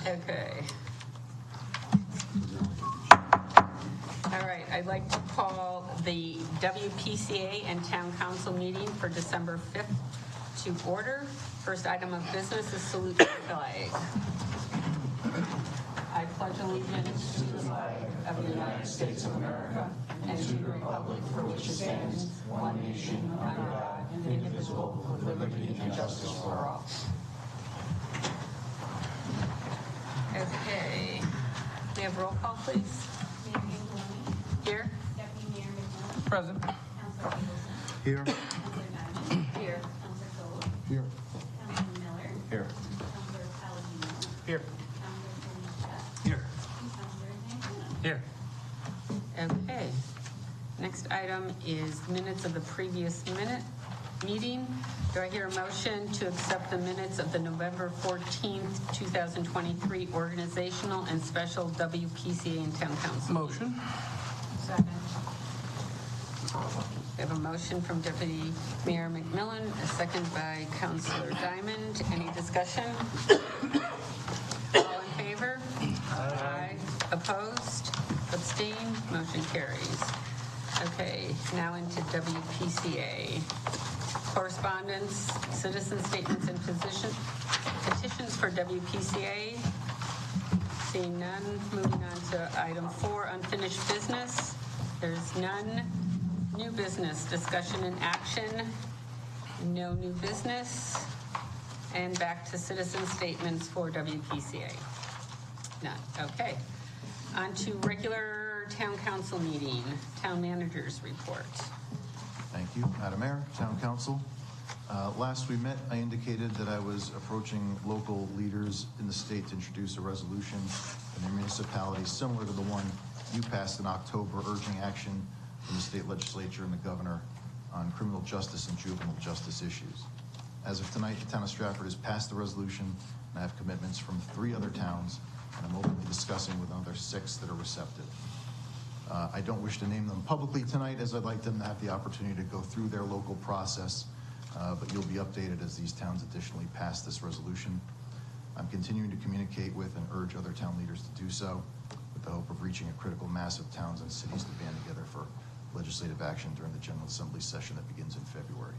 Okay. All right, I'd like to call the WPCA and Town Council meeting for December 5th to order. First item of business is salute the flag. I pledge allegiance to the flag of the United States of America and to the republic for which it stands, one nation, under God, indivisible, with liberty and justice for all. Okay. May I have roll call, please? Mayor Angeloni. Here. Deputy Mayor McMillan. Present. Councilor Peterson. Here. Councilor Diamond. Here. Councilor Cole. Here. Councilor Miller. Here. Councilor Palladino. Here. Councilor Felicia. Here. Councilor Santana. Here. Okay. Next item is minutes of the previous meeting. Do I hear a motion to accept the minutes of the November 14th, 2023 organizational and special WPCA and Town Council? Motion. Second. We have a motion from Deputy Mayor McMillan, a second by Councilor Diamond. Any discussion? All in favor? Aye. Opposed? Abstained? Motion carries. Okay, now into WPCA. Correspondence, citizen statements, and petitions for WPCA. Seeing none, moving on to item 4, unfinished business. There's none. New business, discussion and action. No new business. And back to citizen statements for WPCA. None. Okay. On to regular town council meeting, town manager's report. Thank you, Madam Mayor, Town Council. Last we met, I indicated that I was approaching local leaders in the state to introduce a resolution in their municipalities similar to the one you passed in October, urging action from the state legislature and the governor on criminal justice and juvenile justice issues. As of tonight, the town of Stratford has passed the resolution, and I have commitments from 3 other towns, and I'm openly discussing with another 6 that are receptive. I don't wish to name them publicly tonight, as I'd like them to have the opportunity to go through their local process, but you'll be updated as these towns additionally pass this resolution. I'm continuing to communicate with and urge other town leaders to do so, with the hope of reaching a critical mass of towns and cities to band together for legislative action during the General Assembly session that begins in February.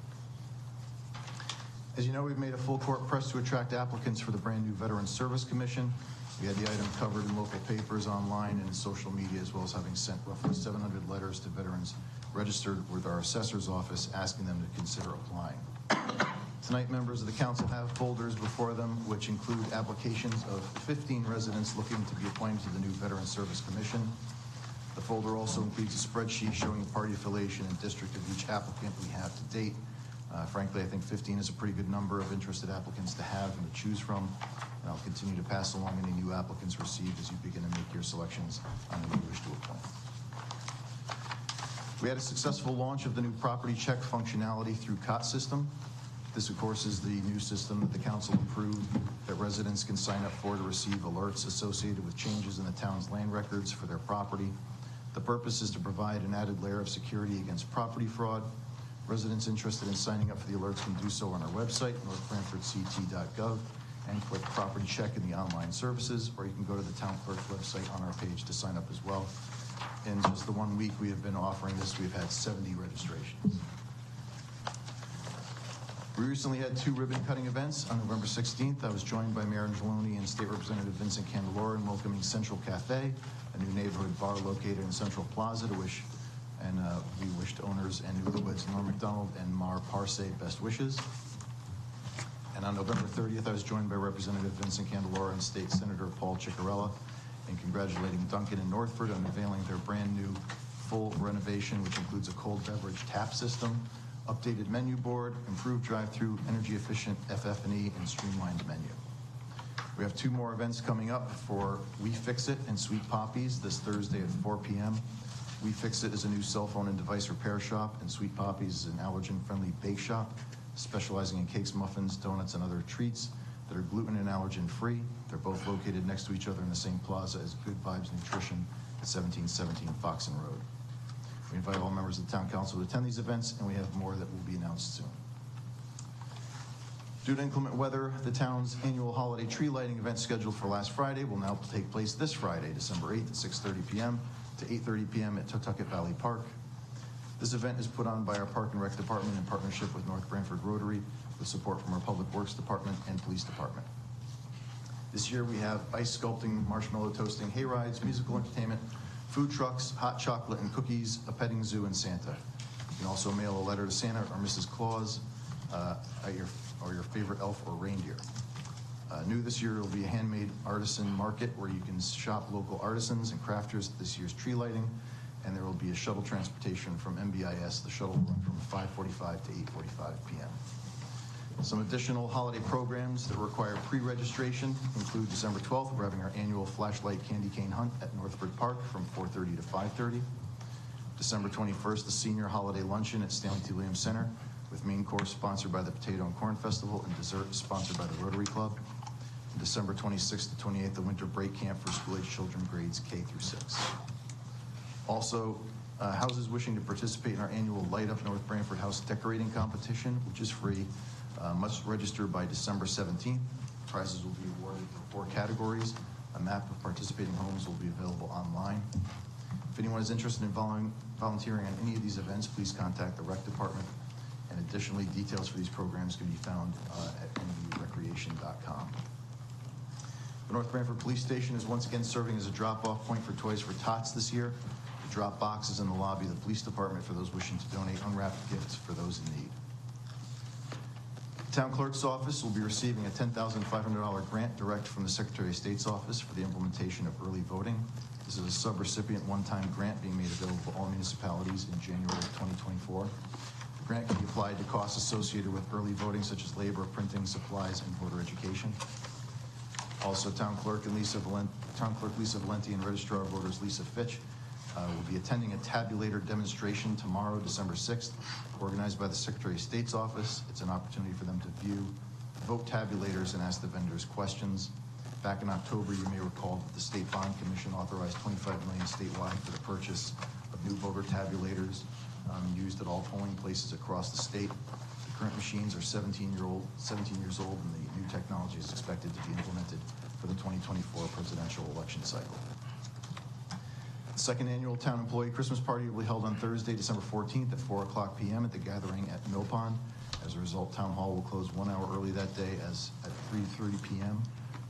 As you know, we've made a full court press to attract applicants for the brand new Veterans Service Commission. We had the item covered in local papers, online, and in social media, as well as having sent roughly 700 letters to veterans registered with our assessor's office asking them to consider applying. Tonight, members of the council have folders before them, which include applications of 15 residents looking to be appointed to the new Veterans Service Commission. The folder also includes a spreadsheet showing the party affiliation and district of each applicant we have to date. Frankly, I think 15 is a pretty good number of interested applicants to have and to choose from, and I'll continue to pass along any new applicants received as you begin to make your selections on who you wish to appoint. We had a successful launch of the new property check functionality through COT system. This, of course, is the new system that the council approved that residents can sign up for to receive alerts associated with changes in the town's land records for their property. The purpose is to provide an added layer of security against property fraud. Residents interested in signing up for the alerts can do so on our website, northbranfordct.gov, and click property check in the online services, or you can go to the town clerk's website on our page to sign up as well. In just the 1 week we have been offering this, we've had 70 registrations. We recently had 2 ribbon cutting events. On November 16th, I was joined by Mayor Angeloni and State Representative Vincent Candelora in welcoming Central Cafe, a new neighborhood bar located in Central Plaza, we wished owners and newlyweds Norm McDonald and Mar Parse best wishes. And on November 30th, I was joined by Representative Vincent Candelora and State Senator Paul Ciccarella in congratulating Duncan and Northford on unveiling their brand new full renovation, which includes a cold beverage tap system, updated menu board, improved drive-through, energy-efficient FF&E, and streamlined menu. We have 2 more events coming up for We Fix It and Sweet Poppies this Thursday at 4 p.m. We Fix It is a new cell phone and device repair shop, and Sweet Poppies is an allergen-friendly bake shop specializing in cakes, muffins, donuts, and other treats that are gluten and allergen-free. They're both located next to each other in the same plaza as Good Vibes Nutrition at 1717 Foxen Road. We invite all members of the Town Council to attend these events, and we have more that will be announced soon. Due to inclement weather, the town's annual holiday tree lighting event scheduled for last Friday will now take place this Friday, December 8th at 6:30 p.m. to 8:30 p.m. at Totucket Valley Park. This event is put on by our Park and Rec Department in partnership with North Branford Rotary, with support from our Public Works Department and Police Department. This year we have ice sculpting, marshmallow toasting, hay rides, musical entertainment, food trucks, hot chocolate and cookies, a petting zoo, and Santa. You can also mail a letter to Santa or Mrs. Claus or your favorite elf or reindeer. New this year will be a handmade artisan market where you can shop local artisans and crafters at this year's tree lighting, and there will be a shuttle transportation from MBIS. The shuttle will run from 5:45 to 8:45 p.m. Some additional holiday programs that require pre-registration include December 12th, we're having our annual flashlight candy cane hunt at Northford Park from 4:30 to 5:30. December 21st, the senior holiday luncheon at Stanley T. Williams Center, with main course sponsored by the Potato and Corn Festival and dessert sponsored by the Rotary Club. And December 26th to 28th, the winter break camp for school-age children grades K through 6. Also, houses wishing to participate in our annual Light Up North Branford House decorating competition, which is free, must register by December 17th. Prizes will be awarded for 4 categories. A map of participating homes will be available online. If anyone is interested in volunteering on any of these events, please contact the Rec Department. And additionally, details for these programs can be found at nvrecreation.com. The North Branford Police Station is once again serving as a drop-off point for Toys for Tots this year. The drop box is in the lobby of the Police Department for those wishing to donate unwrapped gifts for those in need. The Town Clerk's Office will be receiving a $10,500 grant direct from the Secretary of State's office for the implementation of early voting. This is a sub-recipient one-time grant being made available to all municipalities in January of 2024. The grant can be applied to costs associated with early voting, such as labor, printing, supplies, and voter education. Also, Town Clerk Lisa Valenti and Registrar of Voters Lisa Fitch will be attending a tabulator demonstration tomorrow, December 6th, organized by the Secretary of State's office. It's an opportunity for them to view vote tabulators and ask the vendors questions. Back in October, you may recall that the State Bond Commission authorized $25 million statewide for the purchase of new voter tabulators used at all polling places across the state. The current machines are 17 years old, and the new technology is expected to be implemented for the 2024 presidential election cycle. The second annual Town Employee Christmas Party will be held on Thursday, December 14th at 4:00 p.m. at the gathering at Mill Pond. As a result, Town Hall will close 1 hour early that day at 3:30 p.m.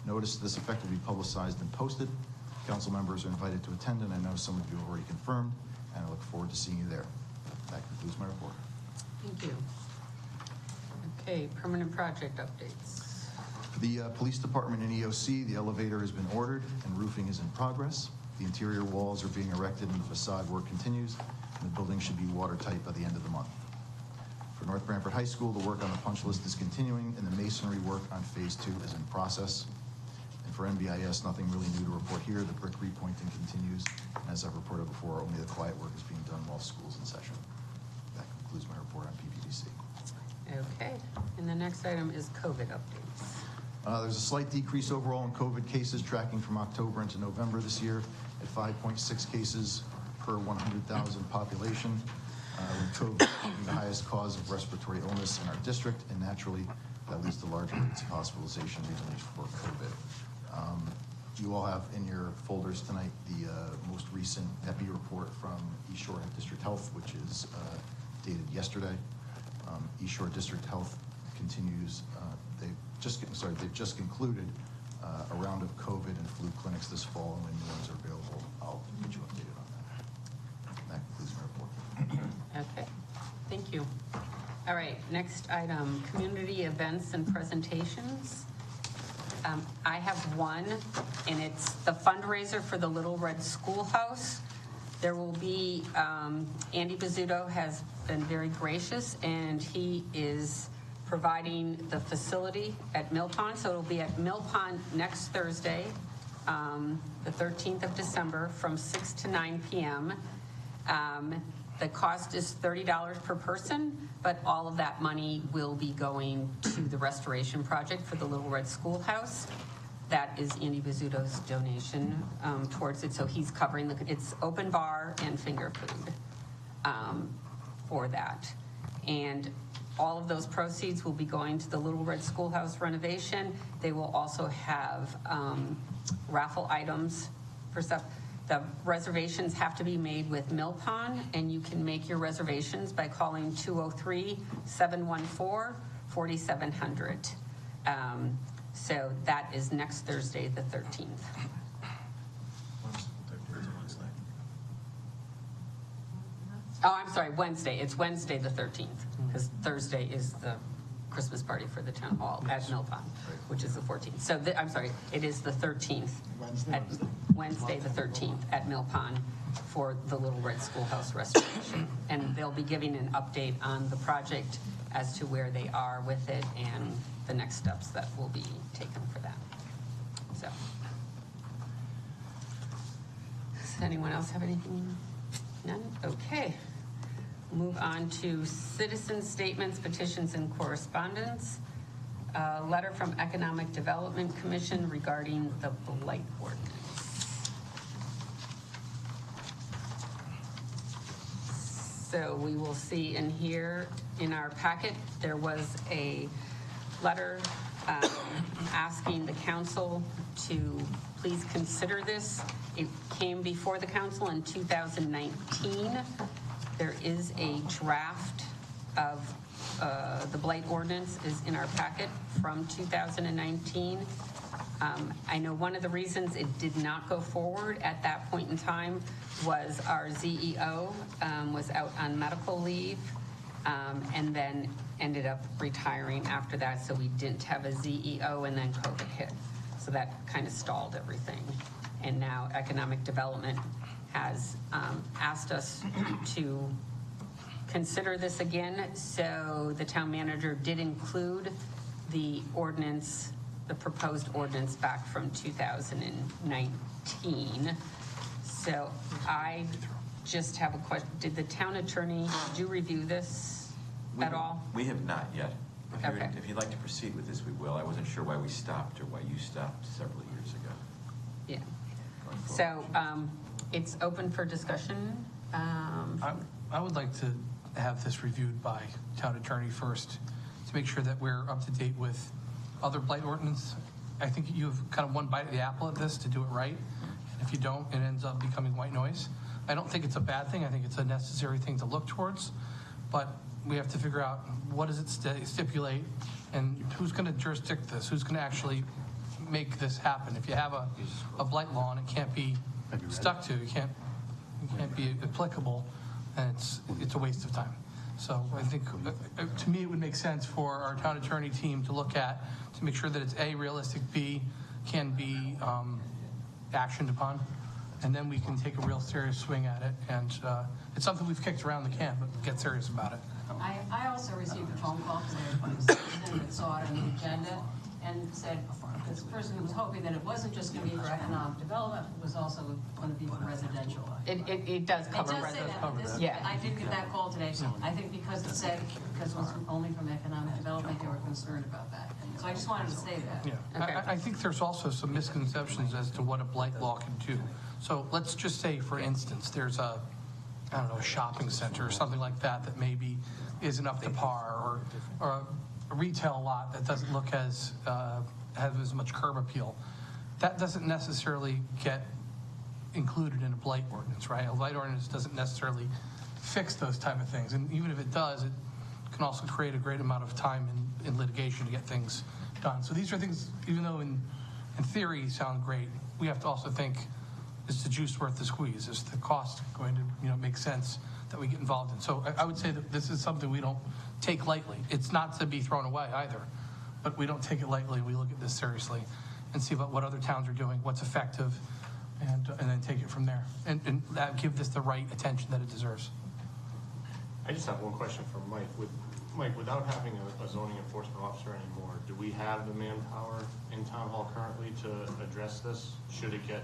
Notice to this effect will be publicized and posted. Council members are invited to attend, and I know some of you have already confirmed, and I look forward to seeing you there. That concludes my report. Thank you. Okay, permanent project updates. For the Police Department and EOC, the elevator has been ordered and roofing is in progress. The interior walls are being erected and the facade work continues, and the building should be watertight by the end of the month. For North Branford High School, the work on the punch list is continuing, and the masonry work on Phase 2 is in process. And for NBIS, nothing really new to report here. The brick repointing continues, and as I've reported before, only the quiet work is being done while school's in session. That concludes my report on PPDC. Okay, and the next item is COVID updates. There's a slight decrease overall in COVID cases tracking from October into November this year at 5.6 cases per 100,000 population. With COVID being the highest cause of respiratory illness in our district, and naturally that leads to larger rates of hospitalization regionally for COVID. You all have in your folders tonight the most recent EPI report from East Shore District Health, which is dated yesterday. East Shore District Health continues. They've just concluded a round of COVID and flu clinics this fall, and when new ones are available, I'll get you updated on that. That concludes my report. Okay, thank you. All right, next item, community events and presentations. I have one, and it's the fundraiser for the Little Red Schoolhouse. There will be, Andy Bizzuto has been very gracious, and he is providing the facility at Mill Pond. So it'll be at Mill Pond next Thursday, the 13th of December from 6 to 9 p.m. The cost is $30 per person, but all of that money will be going to the restoration project for the Little Red Schoolhouse. That is Andy Bizzuto's donation towards it. So he's covering it's open bar and finger food for that. And All of those proceeds will be going to the Little Red Schoolhouse renovation. They will also have raffle items for stuff. The reservations have to be made with Mill Pond, and you can make your reservations by calling 203-714-4700. So that is next Thursday, the 13th. Oh, I'm sorry, Wednesday. It's Wednesday, the 13th, because Thursday is the Christmas party for the town hall at Mill Pond, which is the 14th. So, I'm sorry, it is the 13th. Wednesday, the 13th at Mill Pond for the Little Red Schoolhouse restoration. And they'll be giving an update on the project as to where they are with it and the next steps that will be taken for that. So, does anyone else have anything? None? Okay. Move on to citizen statements, petitions, and correspondence. A letter from Economic Development Commission regarding the blight ordinance. So we will see in here in our packet, there was a letter asking the council to please consider this. It came before the council in 2019. There is a draft of the blight ordinance is in our packet from 2019. I know one of the reasons it did not go forward at that point in time was our ZEO was out on medical leave and then ended up retiring after that, so we didn't have a ZEO, and then COVID hit. So that kind of stalled everything. And now Economic Development has asked us to consider this again. So the town manager did include the ordinance, the proposed ordinance back from 2019. So I just have a question. Did the town attorney, did you review this at all? We have not yet. Okay. If you'd like to proceed with this, we will. I wasn't sure why we stopped or why you stopped several years ago. Yeah. So it's open for discussion. I would like to have this reviewed by town attorney first to make sure that we're up to date with other blight ordinance. I think you have kind of one bite of the apple at this to do it right. And if you don't, it ends up becoming white noise. I don't think it's a bad thing. I think it's a necessary thing to look towards. But we have to figure out what does it stipulate and who's going to jurisdict this, who's going to actually make this happen. If you have a blight law and it can't be stuck to, it can't be applicable, and it's a waste of time. So I think, to me, it would make sense for our town attorney team to look at to make sure that it's A, realistic, B, can be actioned upon, and then we can take a real serious swing at it. And it's something we've kicked around the can, but get serious about it. I also received a phone call today from a citizen that saw it on the agenda and said this person was hoping that it wasn't just going to be for economic development, it was also going to be for residential. It does cover It does say that. This, yeah. I did get that call today. I think because it said, because it was only from economic development, they were concerned about that. So I just wanted to say that. Yeah, Okay. I think there's also some misconceptions as to what a blight law can do. So let's just say, for instance, there's a shopping center or something like that that maybe isn't up to par, or a retail lot that doesn't look as have as much curb appeal. That doesn't necessarily get included in a blight ordinance, right? A blight ordinance doesn't necessarily fix those type of things, and even if it does, it can also create a great amount of time in litigation to get things done. So these are things, even though in theory sound great, we have to also think, is the juice worth the squeeze? Is the cost going to make sense that we get involved in? So I would say that this is something we don't take lightly. It's not to be thrown away either, but we don't take it lightly. We look at this seriously and see about what other towns are doing, what's effective, and then take it from there and give this the right attention that it deserves. I just have one question for Mike. Mike, without having a zoning enforcement officer anymore, do we have the manpower in town hall currently to address this? Should it get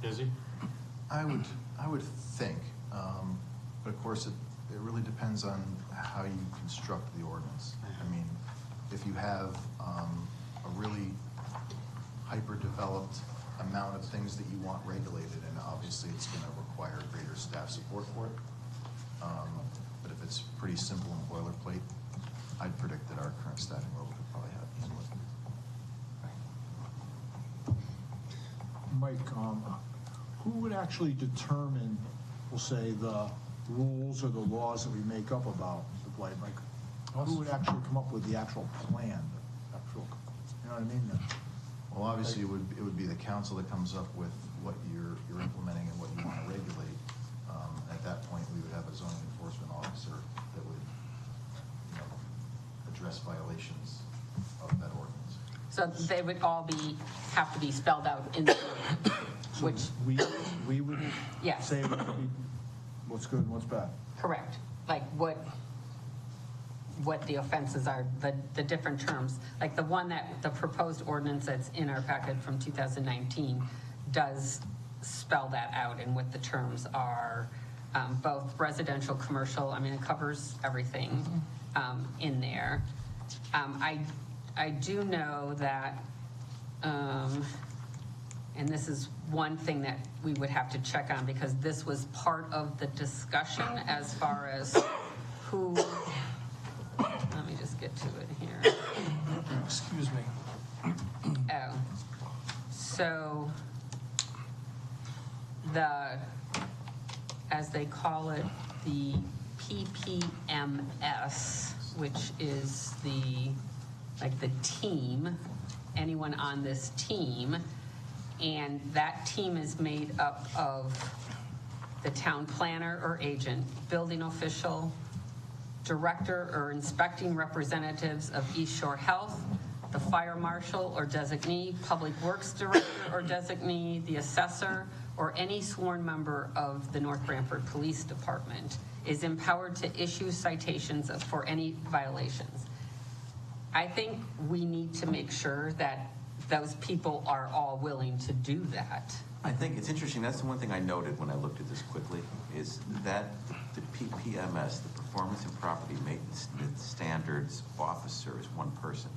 busy? I would think, but of course it really depends on how you construct the ordinance. I mean, if you have a really hyper-developed amount of things that you want regulated, and obviously it's going to require greater staff support for it. But if it's pretty simple and boilerplate, I'd predict that our current staffing level could probably have easily. Mike, who would actually determine, we'll say, the rules or the laws that we make up about the blight? Like, who would actually come up with the actual plan? You know what I mean? Well, obviously, it would be the council that comes up with what you're implementing and what you want to regulate. At that point, we would have a zoning enforcement officer that would, address violations of that ordinance. So they would all have to be spelled out in the ordinance, So which, we would Yes. say what's good and what's bad. correct, like what the offenses are, the different terms. Like the proposed ordinance that's in our packet from 2019 does spell that out and what the terms are, both residential, commercial, it covers everything in there. I do know that, and this is one thing that we would have to check on because this was part of the discussion as far as who, let me just get to it here. Excuse me. Oh, so as they call it, the PPMS, which is the team, anyone on this team, and that team is made up of the town planner or agent, building official, director or inspecting representatives of East Shore Health, the fire marshal or designee, public works director or designee, the assessor, or any sworn member of the North Branford Police Department is empowered to issue citations for any violations. I think we need to make sure that those people are all willing to do that. I think it's interesting, that's the one thing I noted when I looked at this quickly, is that the PPMS, the Performance and Property Maintenance Standards Officer, is one person.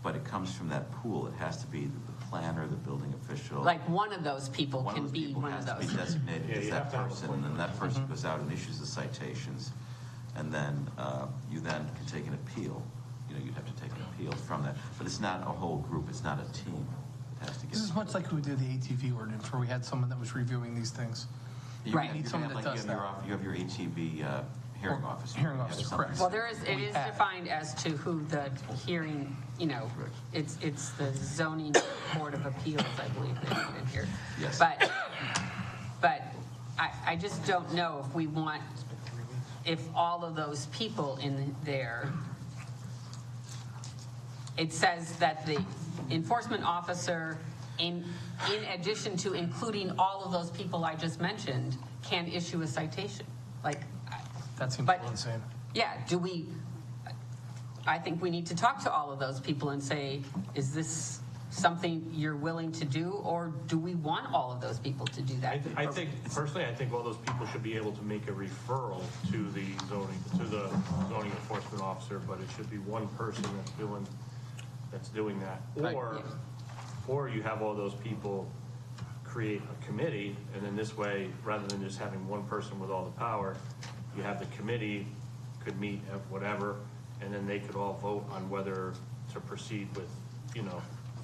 But it comes from that pool, it has to be the planner, the building official. Like one of those people can be one of One of those those. people has to be designated Yeah, as you that have to have a person, and then appointment. that person goes out and issues the citations. And then you then can take an appeal. You'd have to take an appeal from that. But it's not a whole group, it's not a team. It has to get. This is much like we did the ATV ordinance, where we had someone that was reviewing these things. Right. You need someone that does that. You have your ATV hearing officer. Hearing You have officer, somebody- correct. Well, it We is have. defined as to who the hearing, it's the zoning board of appeals, I believe they put in here. Yes. But I just don't know if all of those people in there, it says that the enforcement officer, in addition to including all of those people I just mentioned, can issue a citation. That seems But- insane. Yeah, I think we need to talk to all of those people and say, is this something you're willing to do, or do we want all of those people to do that? I think all those people should be able to make a referral to the zoning enforcement officer, but it should be one person that's doing that. Right. Or you have all those people create a committee, and then this way, rather than just having one person with all the power, you have the committee could meet at whatever, and then they could all vote on whether to proceed with,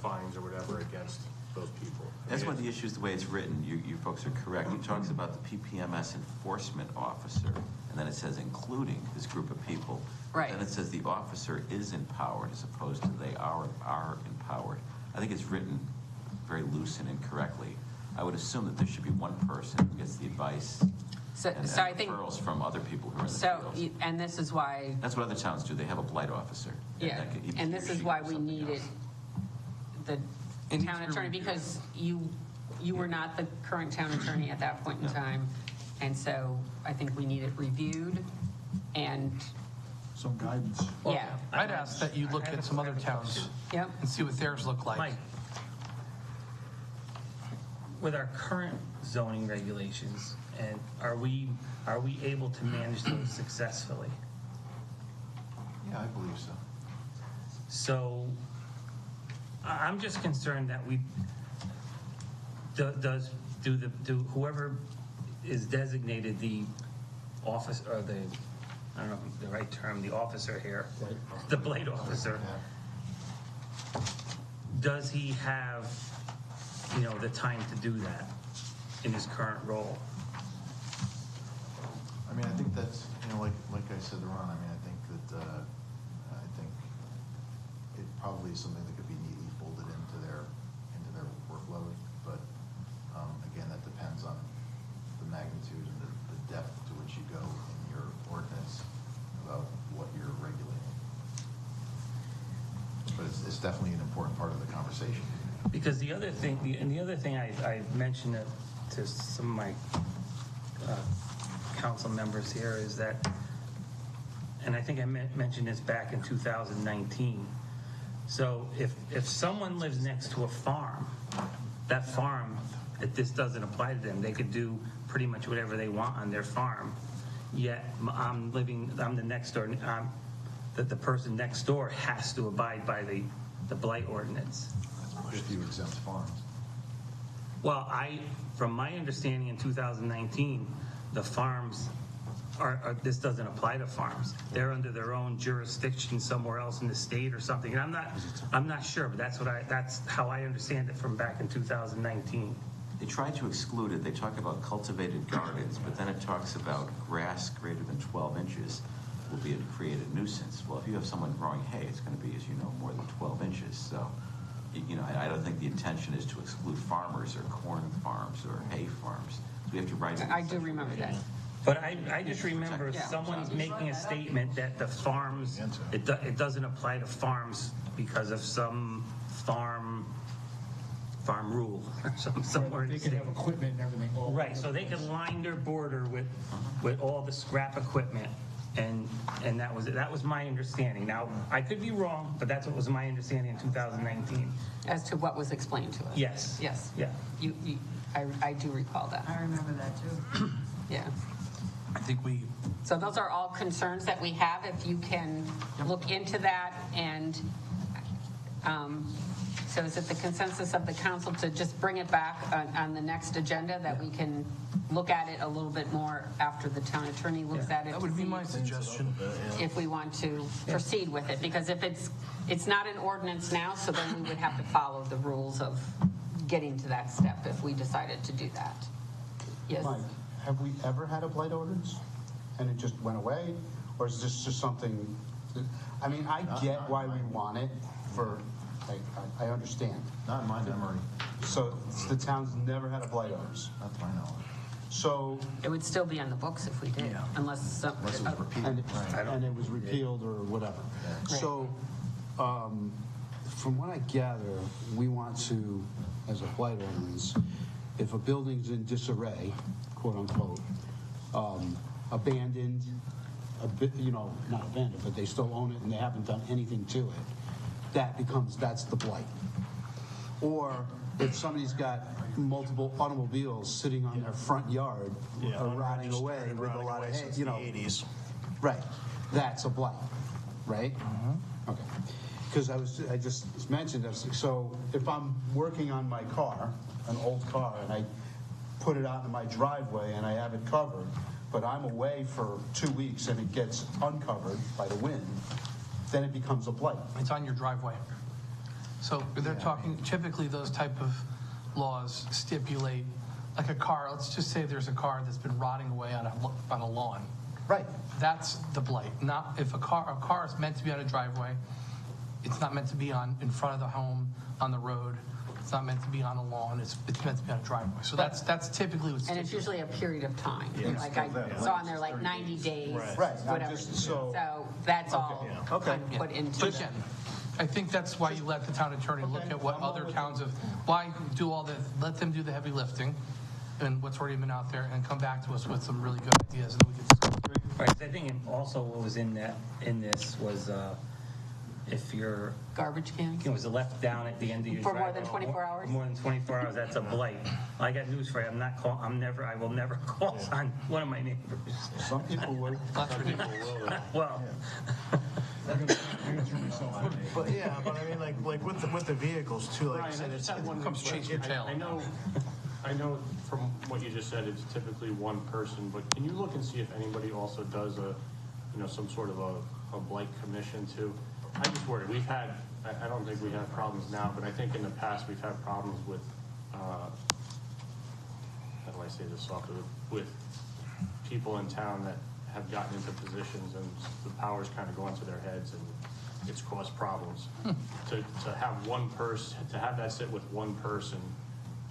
fines or whatever against those people. That's one of the issues, the way it's written, you folks are correct. It talks about the PPMS enforcement officer, and then it says including this group of people. Right. Then it says the officer is empowered as opposed to they are empowered. I think it's written very loose and incorrectly. I would assume that there should be one person who gets the advice and I think, referrals from other people who are in the so, field. and this is why, That's what other towns do. They have a blight officer. yeah, he and or this is she why does we something needed else. the It needs town to be attorney, reviewed. because you were not the current town attorney at that point in time. And so I think we need it reviewed and, Some guidance. yeah, I'd ask that you look at some other towns yep. and see what theirs look like. Mike, with our current zoning regulations, and are we able to manage those successfully? Yeah, I believe so. So I'm just concerned that do whoever is designated the office or the I don't know the right term, the officer here, the blight officer, does he have, the time to do that in his current role? I mean, I think that's, like I said to Ron, I mean, I think it probably is something that could be neatly folded into their workload, but, again, that depends on the magnitude and the depth to which you go in your ordinance about what you're regulating. But it's definitely an important part of the conversation. Because the other thing I mentioned to some of my council members here is that, and I think I mentioned this back in 2019. So if someone lives next to a farm, that farm, if this doesn't apply to them, they could do pretty much whatever they want on their farm. Yet I'm the next door, that the person next door has to abide by the blight ordinance. If you exempt farms. Well, from my understanding in 2019, the farms this doesn't apply to farms. They're under their own jurisdiction somewhere else in the state or something. And I'm not sure, but that's how I understand it from back in 2019. They try to exclude it. They talk about cultivated gardens, but then it talks about grass greater than 12 inches will be a created nuisance. Well, if you have someone growing hay, it's going to be, as you know, more than 12 inches. So, I don't think the intention is to exclude farmers or corn farms or hay farms. So we have to write it. I do remember that. But I just remember someone's making a statement that the farms, it doesn't apply to farms because of some farm rule or somewhere in the They state. could have equipment and everything. Right, so they could line their border with all the scrap equipment, and that was my understanding. Now, I could be wrong, but that's what was my understanding in 2019. As to what was explained to us. Yes. Yes. Yeah. I do recall that. I remember that too. Yeah. I think So those are all concerns that we have. If you can look into that, and so is it the consensus of the council to just bring it back on the next agenda, that we can look at it a little bit more after the town attorney looks at it? that would be my suggestion. If we want to proceed with it, because if it's not an ordinance now, so then we would have to follow the rules of getting to that step if we decided to do that. Yes. Mike, have we ever had a blight ordinance and it just went away? Or is this just something, I mean, I get why we want it for, I understand. Not in my memory, So the town's never had a blight ordinance. not to my knowledge. So, It would still be on the books if we did, unless Unless it was repeated. and it was repealed or whatever. So, from what I gather, we want to, as a blight ordinance, if a building's in disarray, quote unquote, abandoned, not abandoned, but they still own it and they haven't done anything to it, that's the blight. Or if somebody's got multiple automobiles sitting on their front yard, rotting away with a lot of hay, right, that's a blight, right? Okay. Because I just mentioned this, so if I'm working on my car, an old car, and I put it out in my driveway and I have it covered, but I'm away for 2 weeks and it gets uncovered by the wind, then it becomes a blight. It's on your driveway. So they're talking, typically those type of laws stipulate, like a car, let's just say there's a car that's been rotting away on a lawn. Right. That's the blight. Not if a car is meant to be on a driveway, it's not meant to be in front of the home, on the road. It's not meant to be on a lawn. It's meant to be on a driveway. So that's typically what's And it's usually a period of time. Like I saw on there, like 90 days, Right. whatever. So that's all Okay. kind of put into But it. again, I think that's why you let the town attorney look at what other towns have, why do all the, let them do the heavy lifting and what's already been out there, and come back to us with some really good ideas, and then we can discuss. Right, I think also what was in this was if your Garbage cans? it was left down at the end of your For more driveway, than 24 hours? More than 24 hours, that's a blight. I got news for you. I will never call on one of my neighbors. Some people would. That's ridiculous. Well, But yeah, but I mean, like with the vehicles too, like I said, it's Comes chase your tail. I know from what you just said, it's typically one person, but can you look and see if anybody also does some sort of a blight commission too. I just worry, I don't think we have problems now, but I think in the past we've had problems with, how do I say this softly, with people in town that have gotten into positions and the powers kind of go into their heads and it's caused problems. To have one person, to have that sit with one person,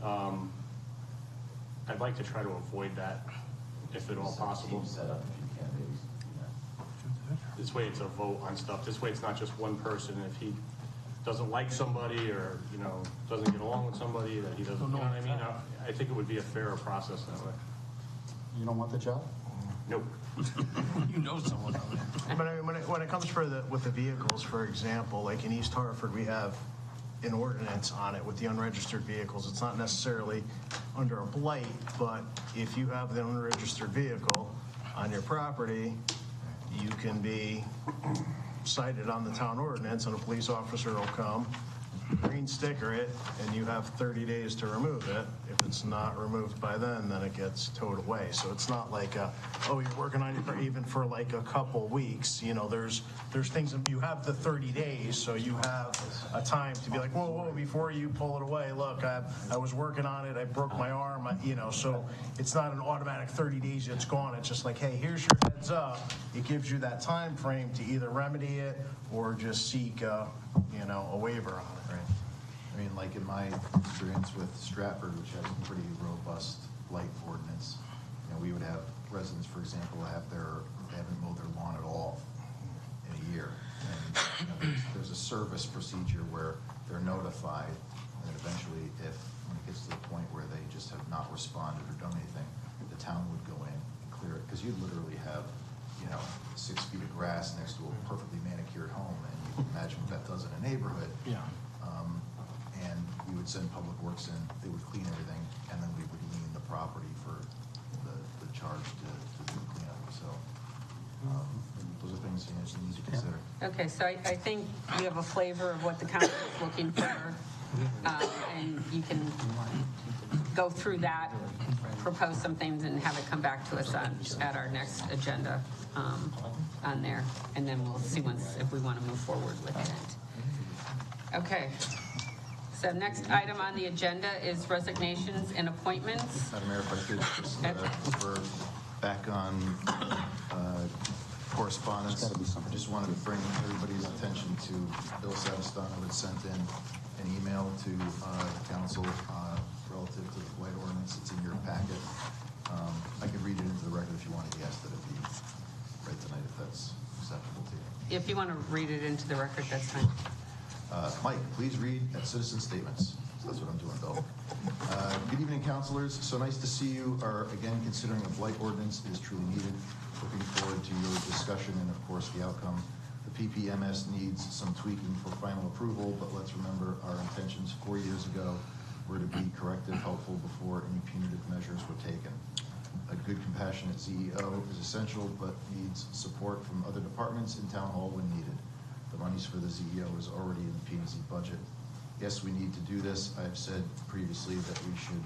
I'd like to try to avoid that if at all possible. This way it's a vote on stuff. This way it's not just one person. If he doesn't like somebody or, doesn't get along with somebody that he doesn't, you know what I mean? I think it would be a fairer process that way. You don't want the job? Nope. You know someone out there. But I mean, when it comes with the vehicles, for example, like in East Hartford, we have an ordinance on it with the unregistered vehicles. It's not necessarily under a blight, but if you have the unregistered vehicle on your property, you can be cited on the town ordinance and a police officer will come, green sticker it, and you have 30 days to remove it. If it's not removed by then it gets towed away. So it's not like, you're working on it even for like a couple weeks. There's things that you have the 30 days, so you have a time to be like, whoa, before you pull it away, look, I was working on it, I broke my arm, so it's not an automatic 30 days it's gone. It's just like, hey, here's your heads up. It gives you that time frame to either remedy it or just seek, a waiver on it. Right. I mean, like in my experience with Stratford, which has a pretty robust blight ordinance, we would have residents, for example, they haven't mowed their lawn at all in a year. And there's a service procedure where they're notified, and then eventually, when it gets to the point where they just have not responded or done anything, the town would go in and clear it, because you'd literally have 6 feet of grass next to a perfectly manicured home, and you can imagine what that does in a neighborhood. Yeah. And we would send Public Works in, they would clean everything, and then we would lien the property for the charge to do the cleanup. So those are things you just need to consider. Okay, so I think you have a flavor of what the council is looking for, and you can go through that, propose some things, and have it come back to us at our next agenda on there, and then we'll see if we want to move forward with it. Okay. So next item on the agenda is resignations and appointments. Madam Mayor, if I could just, we're back on correspondence. I just wanted to bring everybody's attention to Bill Savastano had sent in an email to the council relative to the blight ordinance. It's in your packet. I could read it into the record if you wanted. Yes, that it be read tonight if that's acceptable to you. If you want to read it into the record, that's fine. Mike, please read at citizen statements. So that's what I'm doing, Bill. Good evening, councilors. So nice to see you are again considering a blight ordinance is truly needed. Looking forward to your discussion and, of course, the outcome. The PPMS needs some tweaking for final approval, but let's remember our intentions 4 years ago were to be corrective, helpful before any punitive measures were taken. A good, compassionate CEO is essential, but needs support from other departments in town hall when needed. The monies for the CEO is already in the P&Z budget. Yes, we need to do this. I've said previously that we should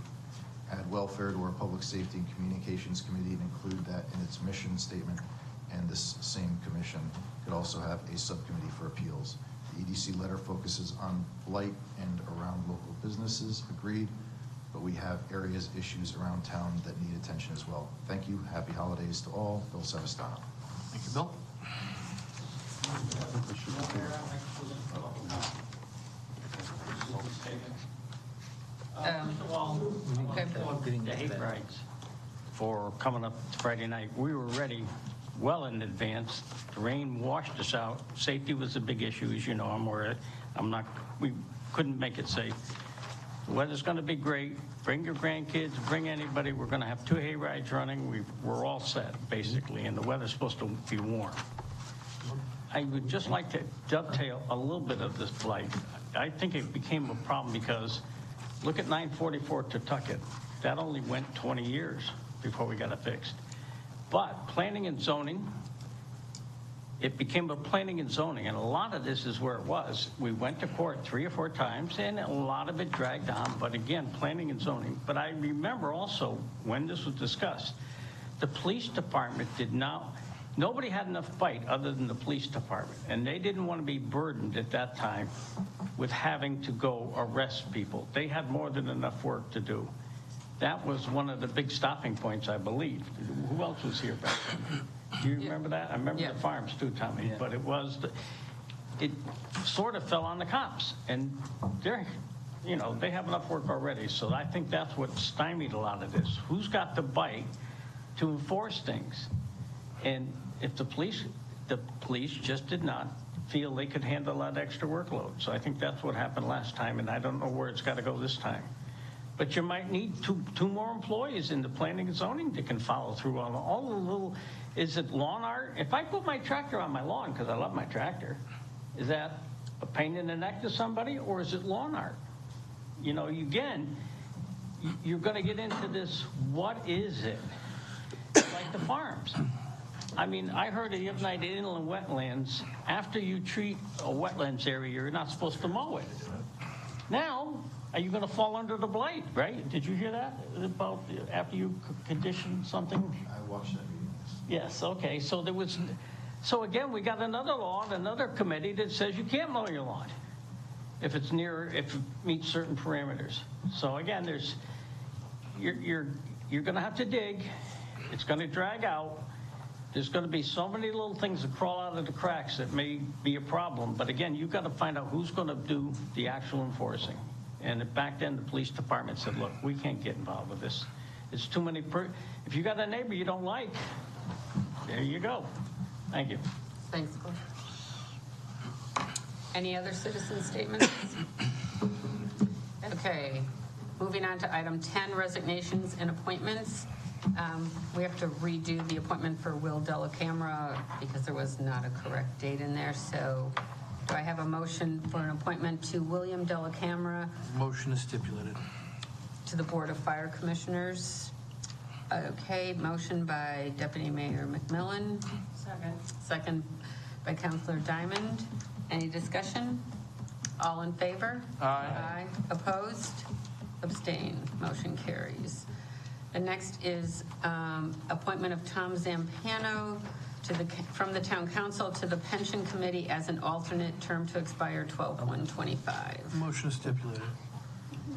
add welfare to our public safety and communications committee and include that in its mission statement. And this same commission could also have a subcommittee for appeals. The EDC letter focuses on blight and around local businesses, agreed, but we have issues around town that need attention as well. Thank you. Happy holidays to all. Bill Savastano. Thank you, Bill. The hate rights for coming up Friday night. We were ready well in advance. The rain washed us out. Safety was a big issue, as you know. We couldn't make it safe. The weather's going to be great. Bring your grandkids, bring anybody. We're going to have 2 hay rides running. We're all set, basically, and the weather's supposed to be warm. I would just like to dovetail a little bit of this blight. I think it became a problem because look at 944 Tucket. That only went 20 years before we got it fixed. But planning and zoning, it became a planning and zoning, and a lot of this is where it was. We went to court 3 or 4 times, and a lot of it dragged on, but again, planning and zoning. But I remember also when this was discussed, the police department did not nobody had enough bite other than the police department, and they didn't want to be burdened at that time with having to go arrest people. They had more than enough work to do. That was one of the big stopping points, I believe. Who else was here back then? Do you remember that? I remember the farms too, Tommy, but it sort of fell on the cops, and they have enough work already. So I think that's what stymied a lot of this. Who's got the bite to enforce things? And if the police just did not feel they could handle that extra workload. So I think that's what happened last time, and I don't know where it's got to go this time. But you might need two more employees in the planning and zoning that can follow through on all the little, is it lawn art? If I put my tractor on my lawn, because I love my tractor, is that a pain in the neck to somebody, or is it lawn art? Again, you're going to get into this, what is it? Like the farms. I mean, I heard the other night in inland wetlands, after you treat a wetlands area, you're not supposed to mow it. Now, are you going to fall under the blight, right? Did you hear that about after you condition something? I watched that meeting. Yes, okay. So again, we got another law and another committee that says you can't mow your lawn if it meets certain parameters. So again, you're going to have to dig. It's going to drag out. There's going to be so many little things that crawl out of the cracks that may be a problem. But again, you've got to find out who's going to do the actual enforcing. And back then, the police department said, look, we can't get involved with this. It's too many. If you got a neighbor you don't like, there you go. Thank you. Thanks, Cliff. Any other citizen statements? Okay, moving on to item 10, resignations and appointments. We have to redo the appointment for Will Delacamera because there was not a correct date in there. So do I have a motion for an appointment to William Delacamera Motion is stipulated. to the Board of Fire Commissioners? Okay, motion by Deputy Mayor McMillan. Second by Councilor Diamond. Any discussion? All in favor? Aye. Opposed? Abstain. Motion carries. The next is appointment of Tom Zampano from the Town Council to the Pension Committee as an alternate, term to expire 12/1/25. Motion is stipulated.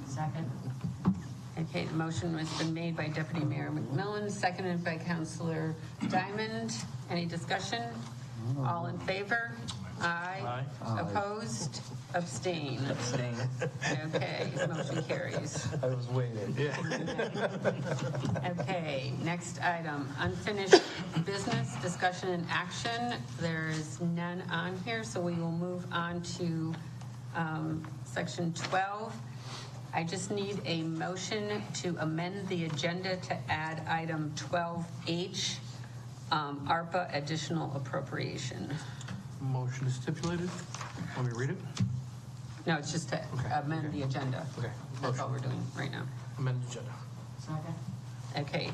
Second. Okay, the motion has been made by Deputy Mayor McMillan, seconded by Councilor Diamond. Any discussion? All in favor? Aye. Opposed? Abstain. Okay, motion carries. I was waiting. Okay, next item, unfinished business, discussion and action. There is none on here, so we will move on to section 12. I just need a motion to amend the agenda to add item 12H, ARPA additional appropriation. Motion is stipulated. Want me to read it? No, it's just to amend the agenda. Okay. That's all we're doing right now. Amend the agenda. Second. Okay.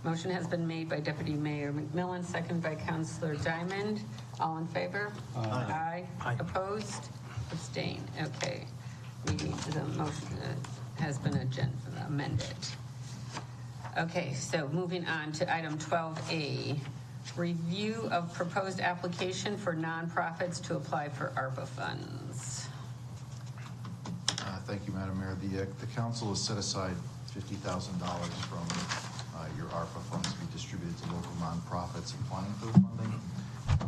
Motion has been made by Deputy Mayor McMillan, second by Councilor Diamond. All in favor? Aye. Opposed? Abstain. Okay. The motion has been amended. Okay, so moving on to item 12A. Review of proposed application for nonprofits to apply for ARPA funds. Thank you, Madam Mayor. The council has set aside $50,000 from your ARPA funds to be distributed to local nonprofits applying for the funding.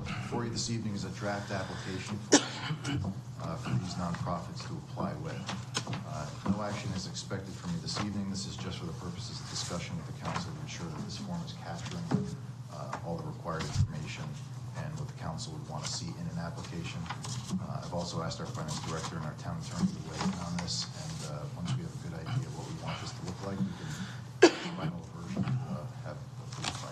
Before you this evening is a draft application for these nonprofits to apply with. No action is expected from you this evening. This is just for the purposes of discussion with the council to ensure that this form is capturing all the required information and what the council would want to see in an application. I've also asked our finance director and our town attorney to weigh in on this, and once we have a good idea of what we want this to look like, we can final version have approved by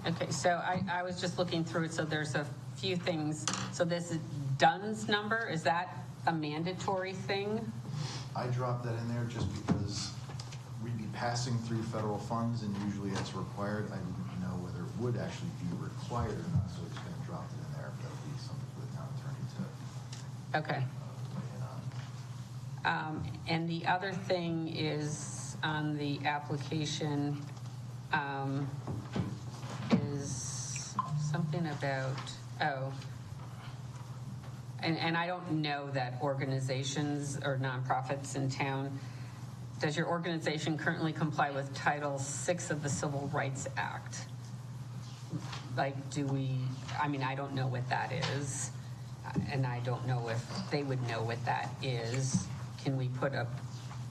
you. Okay, so I was just looking through it, so there's a few things. So this is DUNS number, is that a mandatory thing? I dropped that in there just because we'd be passing through federal funds, and usually that's required. I didn't know whether it would actually be required or not, so I just kind of dropped it in there. That would be something for the town attorney to Okay. weigh in on. And the other thing is on the application is something about, and I don't know that organizations or nonprofits in town, does your organization currently comply with Title VI of the Civil Rights Act? Like, I don't know what that is, and I don't know if they would know what that is. Can we put a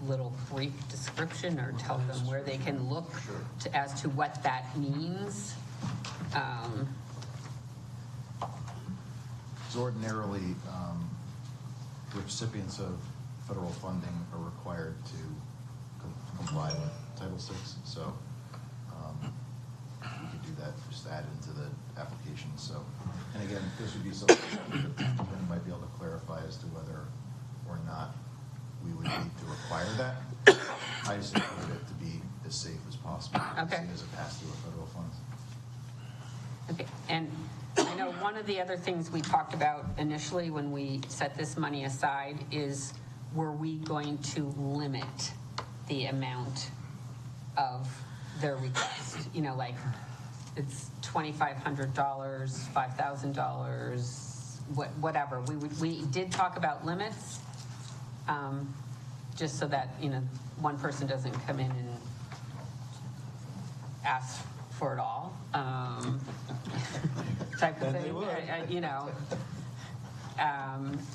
little brief description or tell them where they can look as to what that means? So ordinarily, the recipients of federal funding are required to comply with Title VI. So we could do that, just add it into the application. So, and again, this would be something that Ben might be able to clarify as to whether or not we would need to require that. I just wanted it to be as safe as possible. Okay. As a pass-through of federal funds. Okay, and I know one of the other things we talked about initially when we set this money aside is, were we going to limit the amount of their request? Like, it's $2,500, $5,000, whatever. We did talk about limits, just so that, one person doesn't come in and ask for it all, type of thing,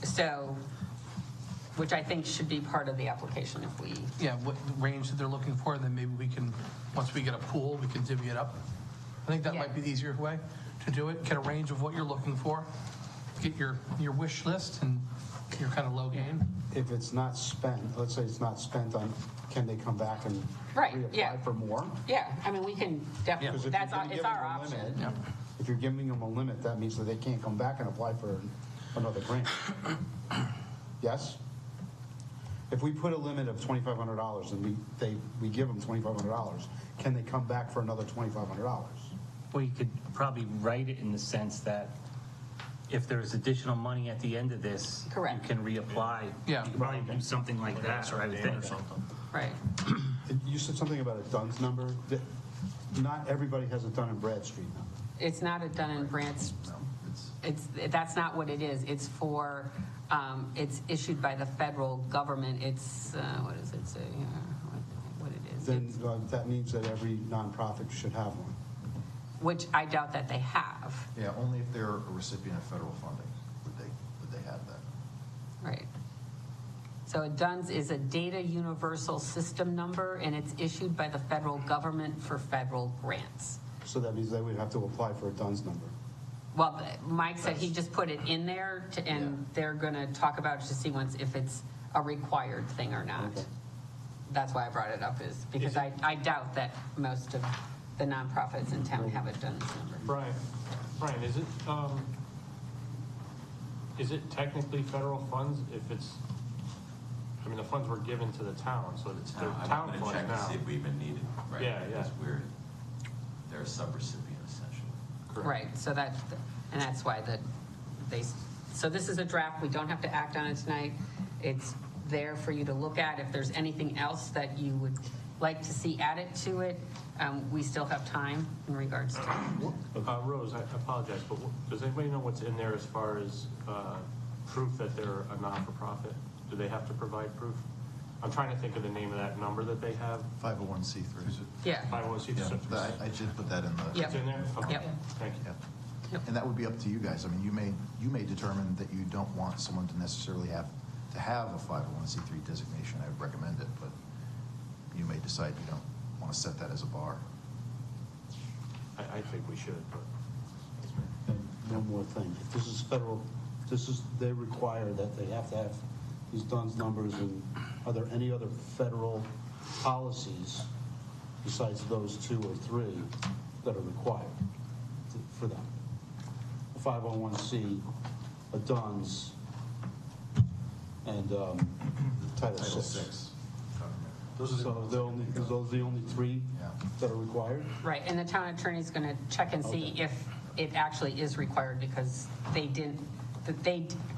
so, which I think should be part of the application if we. Yeah, what range that they're looking for, and then maybe we can, once we get a pool, we can divvy it up. I think that might be the easier way to do it. Get a range of what you're looking for, get your wish list, and your kind of low game. If it's not spent, let's say it's not spent on, can they come back and Right, reapply yeah. for more? Yeah, we can definitely, Because if it's you're gonna give our them a option. limit, if you're giving them a limit, that means that they can't come back and apply for another grant. Yes? If we put a limit of $2,500 and we give them $2,500, can they come back for another $2,500? Well, you could probably write it in the sense that if there's additional money at the end of this, Correct. you can reapply. Yeah. You could probably do something like that, or I would think. Right. You said something about a DUNS number. Not everybody has a Dun and Bradstreet number. It's not a Dun and Bradstreet. That's not what it is. It's for, it's issued by the federal government. It's, what does it say here? What it is? Then that means that every nonprofit should have one. Which I doubt that they have. Yeah, only if they're a recipient of federal funding would they have that. Right. So a DUNS is a Data Universal System Number, and it's issued by the federal government for federal grants. So that means they would have to apply for a DUNS number. Well, Mike said he just put it in there, and they're going to talk about it to see if it's a required thing or not. Okay. That's why I brought it up, is because I doubt that most of the nonprofits in town have a DUNS number. Brian, is it technically federal funds if it's, the funds were given to the town, so it's their town I'm funds going to check to now. see if we even need it, right? Yeah. Because they're a sub-recipient essentially. Correct. Right, so that's why so this is a draft, we don't have to act on it tonight. It's there for you to look at. If there's anything else that you would like to see added to it, we still have time in regards to. Rose, I apologize, but does anybody know what's in there as far as proof that they're a non-for-profit? Do they have to provide proof? I'm trying to think of the name of that number that they have. 501c3. Yeah. 501c3. Yeah, I did put that in the. Yep. It's in there? Okay. Yep. Thank you. Yep. And that would be up to you guys. You may determine that you don't want someone to necessarily have a 501c3 designation. I would recommend it, but you may decide you don't want to set that as a bar. I think we should, but. And one more thing, if this is federal, they require that they have to have these DUNS numbers, and are there any other federal policies besides those 2 or 3 that are required for them? A 501c, a DUNS, and Title VI. Those are the only 3 that are required? Right, and the town attorney's going to check and see if it actually is required, because they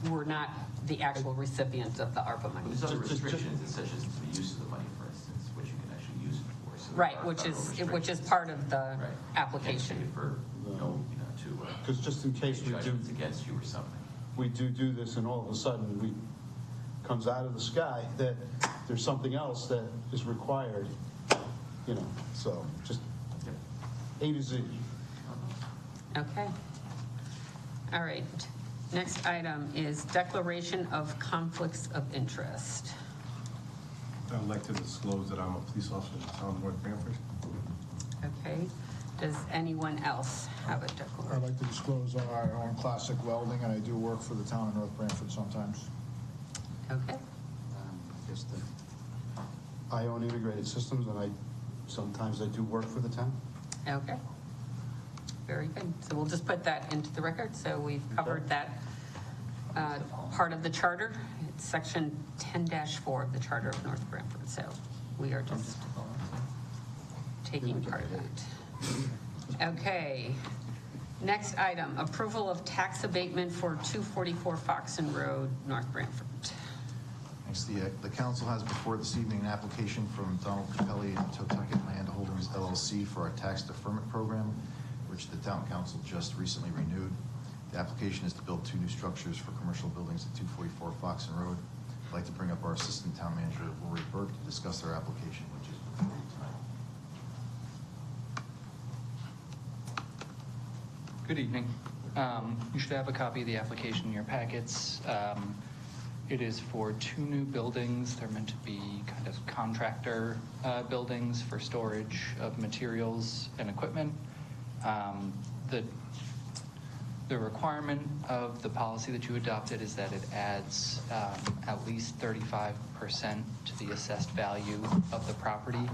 were not the actual recipients of the ARPA money. There's other restrictions, such as the use of the money, for instance, which you can actually use it for. So Right, there are which federal is restrictions. part of the Right. application. Can't use it for, to because just in case we do, Judgments against you or something. we do this and all of a sudden comes out of the sky that there's something else that is required, so just A to Z. Okay. All right. Next item is declaration of conflicts of interest. I'd like to disclose that I'm a police officer in the town of North Branford. Okay. Does anyone else have a I'd declaration? like to disclose I own Classic Welding, and I do work for the town of North Branford sometimes. Okay. I guess that I own integrated systems, and sometimes I do work for the town. Okay. Very good. So we'll just put that into the record. So we've covered that part of the charter. It's section 10-4 of the Charter of North Branford. So we are just taking part of that. Okay. Next item, approval of tax abatement for 244 Foxen Road, North Branford. Next, the council has before this evening an application from Donald Capelli and Totucket Land Holdings LLC for a tax deferment program, which the town council just recently renewed. The application is to build 2 new structures for commercial buildings at 244 Foxen Road. I'd like to bring up our assistant town manager, Lori Burke, to discuss their application, which is before you tonight. Good evening. You should have a copy of the application in your packets. It is for 2 new buildings. They're meant to be kind of contractor buildings for storage of materials and equipment. The requirement of the policy that you adopted is that it adds at least 35% to the assessed value of the property.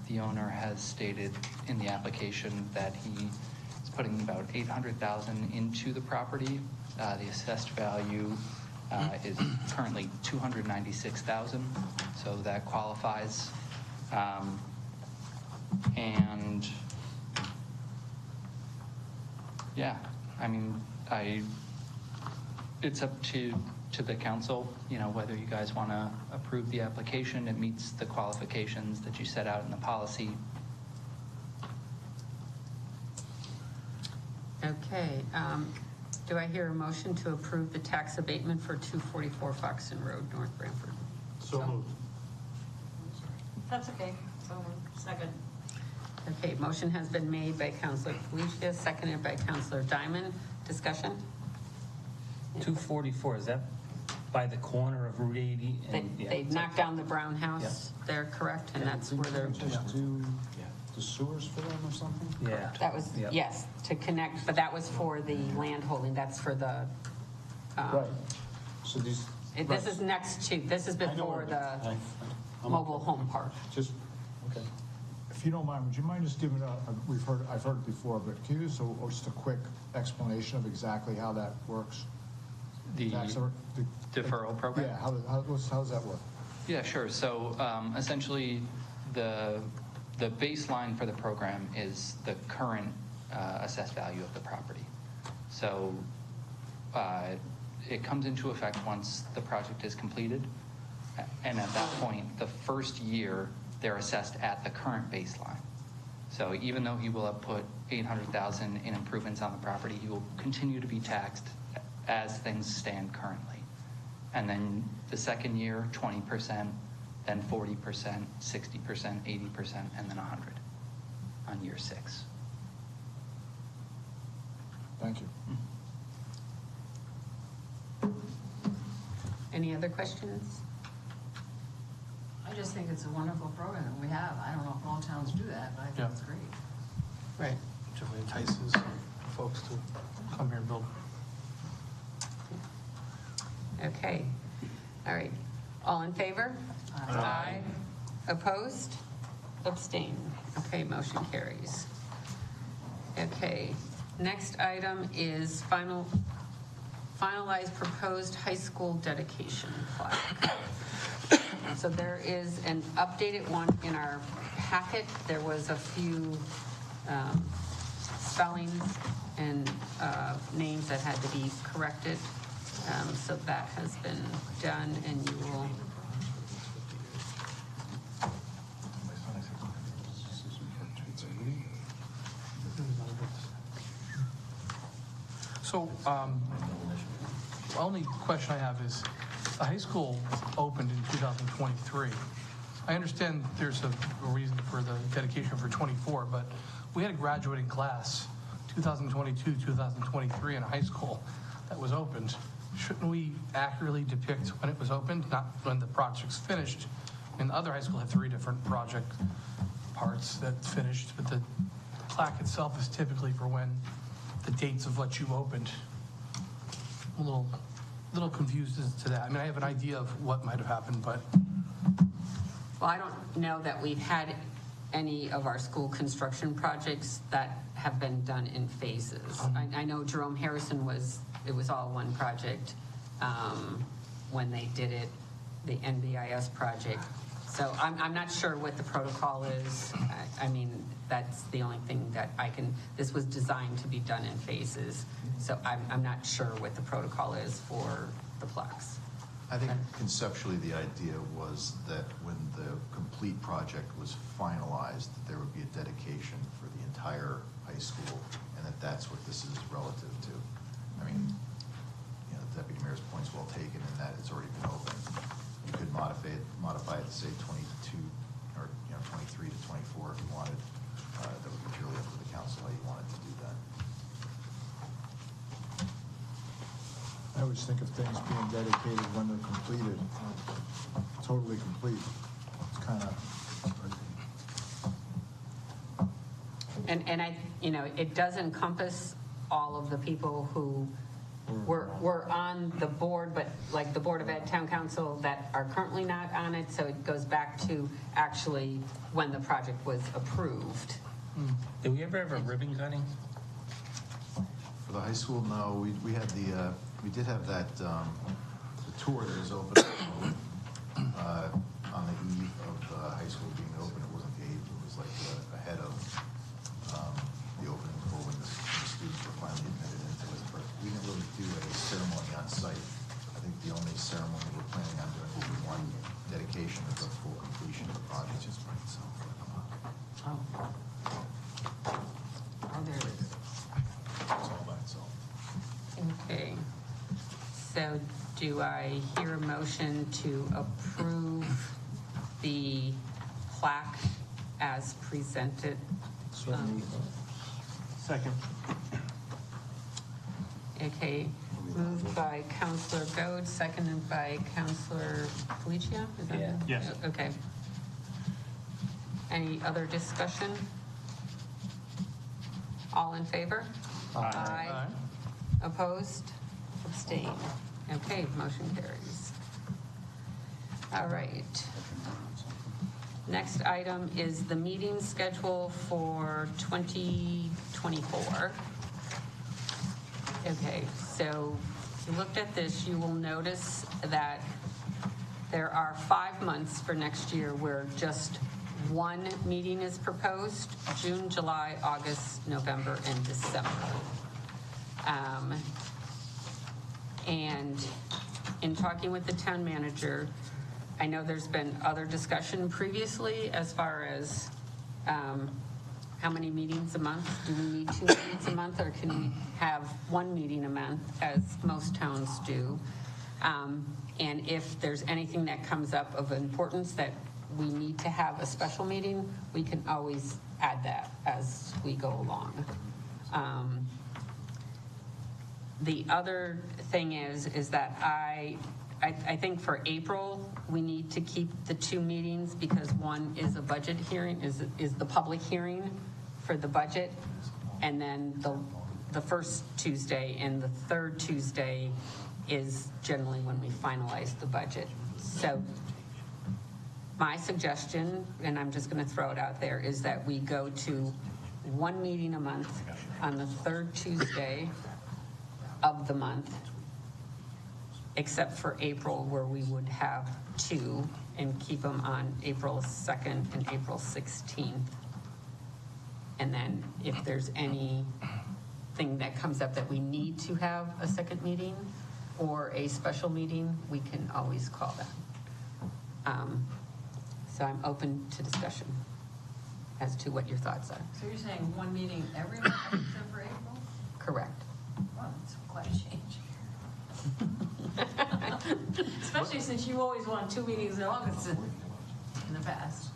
The owner has stated in the application that he is putting about $800,000 into the property. The assessed value is currently $296,000, so that qualifies. And yeah, I mean, it's up to the council, whether you guys want to approve the application. It meets the qualifications that you set out in the policy. Okay. Do I hear a motion to approve the tax abatement for 244 Foxen Road, North Branford? So moved. That's okay. So moved. Second. Okay, motion has been made by Councilor Felicia, seconded by Councilor Diamond. Discussion? 244, is that by the corner of Route 80? They knocked down the brown house there, correct? And that's where they're, Just do the sewers for them or something? Yeah. that was, Yep. yes, to connect, but that was for the land holding. That's for the, Right. So these. this is next to, this is I know before where the I'm- mobile home park. Just, okay. If you don't mind, would you mind just giving I've heard it before, but can you just a quick explanation of exactly how that works? The deferral program? Yeah, how does that work? Yeah, sure. So essentially, the baseline for the program is the current assessed value of the property. So it comes into effect once the project is completed. And at that point, the first year, they're assessed at the current baseline. So even though he will have put $800,000 in improvements on the property, he will continue to be taxed as things stand currently. And then the second year, 20%, then 40%, 60%, 80%, and then 100 on year 6. Thank you. Any other questions? I just think it's a wonderful program that we have. I don't know if all towns do that, but I think it's great. Right. Which entices folks to come here and build. Okay. All right. All in favor? Aye. Opposed? Abstain. Okay, motion carries. Okay. Next item is finalize proposed high school dedication plaque. So there is an updated one in our packet. There was a few spellings and names that had to be corrected. So that has been done, and you will. So, the only question I have is, the high school opened in 2023. I understand there's a reason for the dedication for 24, but we had a graduating class, 2022, 2023 in a high school that was opened. Shouldn't we accurately depict when it was opened, not when the project's finished? I mean, the other high school had 3 different project parts that finished, but the plaque itself is typically for when the dates of what you opened. I'm a little confused as to that. I mean, I have an idea of what might have happened, but. Well, I don't know that we've had any of our school construction projects that have been done in phases. I know Jerome Harrison it was all one project when they did it, the NBIS project. So I'm not sure what the protocol is. I mean, that's the only thing that this was designed to be done in phases. So I'm not sure what the protocol is for the plaques. I think conceptually the idea was that when the complete project was finalized, there would be a dedication for the entire high school, and that's what this is relative to. I mean, the Deputy Mayor's point's well taken in that it's already been opened. You could modify it to say 22 or 23 to 24 if you wanted. That would be purely up to the council how you wanted to do that. I always think of things being dedicated when they're completed, totally complete. It's kind of. And it does encompass all of the people who were on the board, but like the Board of Ed Town Council that are currently not on it, so it goes back to actually when the project was approved. Did we ever have a ribbon cutting? For the high school, no. We did have that the tour that was open on the eve of the high school being open. It wasn't the eve; it was like ahead of the opening, or when the students were finally admitted into it. But we didn't really do a ceremony on site. I think the only ceremony we're planning on doing will be one dedication of the full completion of the project. Just by itself. Oh, there it is. It's all by itself. Okay. So do I hear a motion to approve the plaque as presented? Second. Okay, moved by Counselor Goad, seconded by Counselor Felicia? Is that it? Yes. Okay. Any other discussion? All in favor? Aye. Opposed? Abstained? Okay, motion carries. All right. Next item is the meeting schedule for 2024. Okay, so if you looked at this, you will notice that there are 5 months for next year where just one meeting is proposed: June, July, August, November, and December. And in talking with the town manager, I know there's been other discussion previously as far as how many meetings a month? Do we need 2 meetings a month, or can we have 1 meeting a month, as most towns do? And if there's anything that comes up of importance that we need to have a special meeting, we can always add that as we go along. The other thing is that I think for April, we need to keep the 2 meetings, because one is a budget hearing, is the public hearing for the budget, and then the first Tuesday and the third Tuesday is generally when we finalize the budget. So my suggestion, and I'm just going to throw it out there, is that we go to 1 meeting a month on the third Tuesday of the month, except for April, where we would have 2, and keep them on April 2nd and April 16th. And then if there's anything that comes up that we need to have a second meeting or a special meeting, we can always call that. So I'm open to discussion as to what your thoughts are. So you're saying 1 meeting every month except for April? Correct. Wow. it's quite a change. Especially since you always want 2 meetings in August in the past.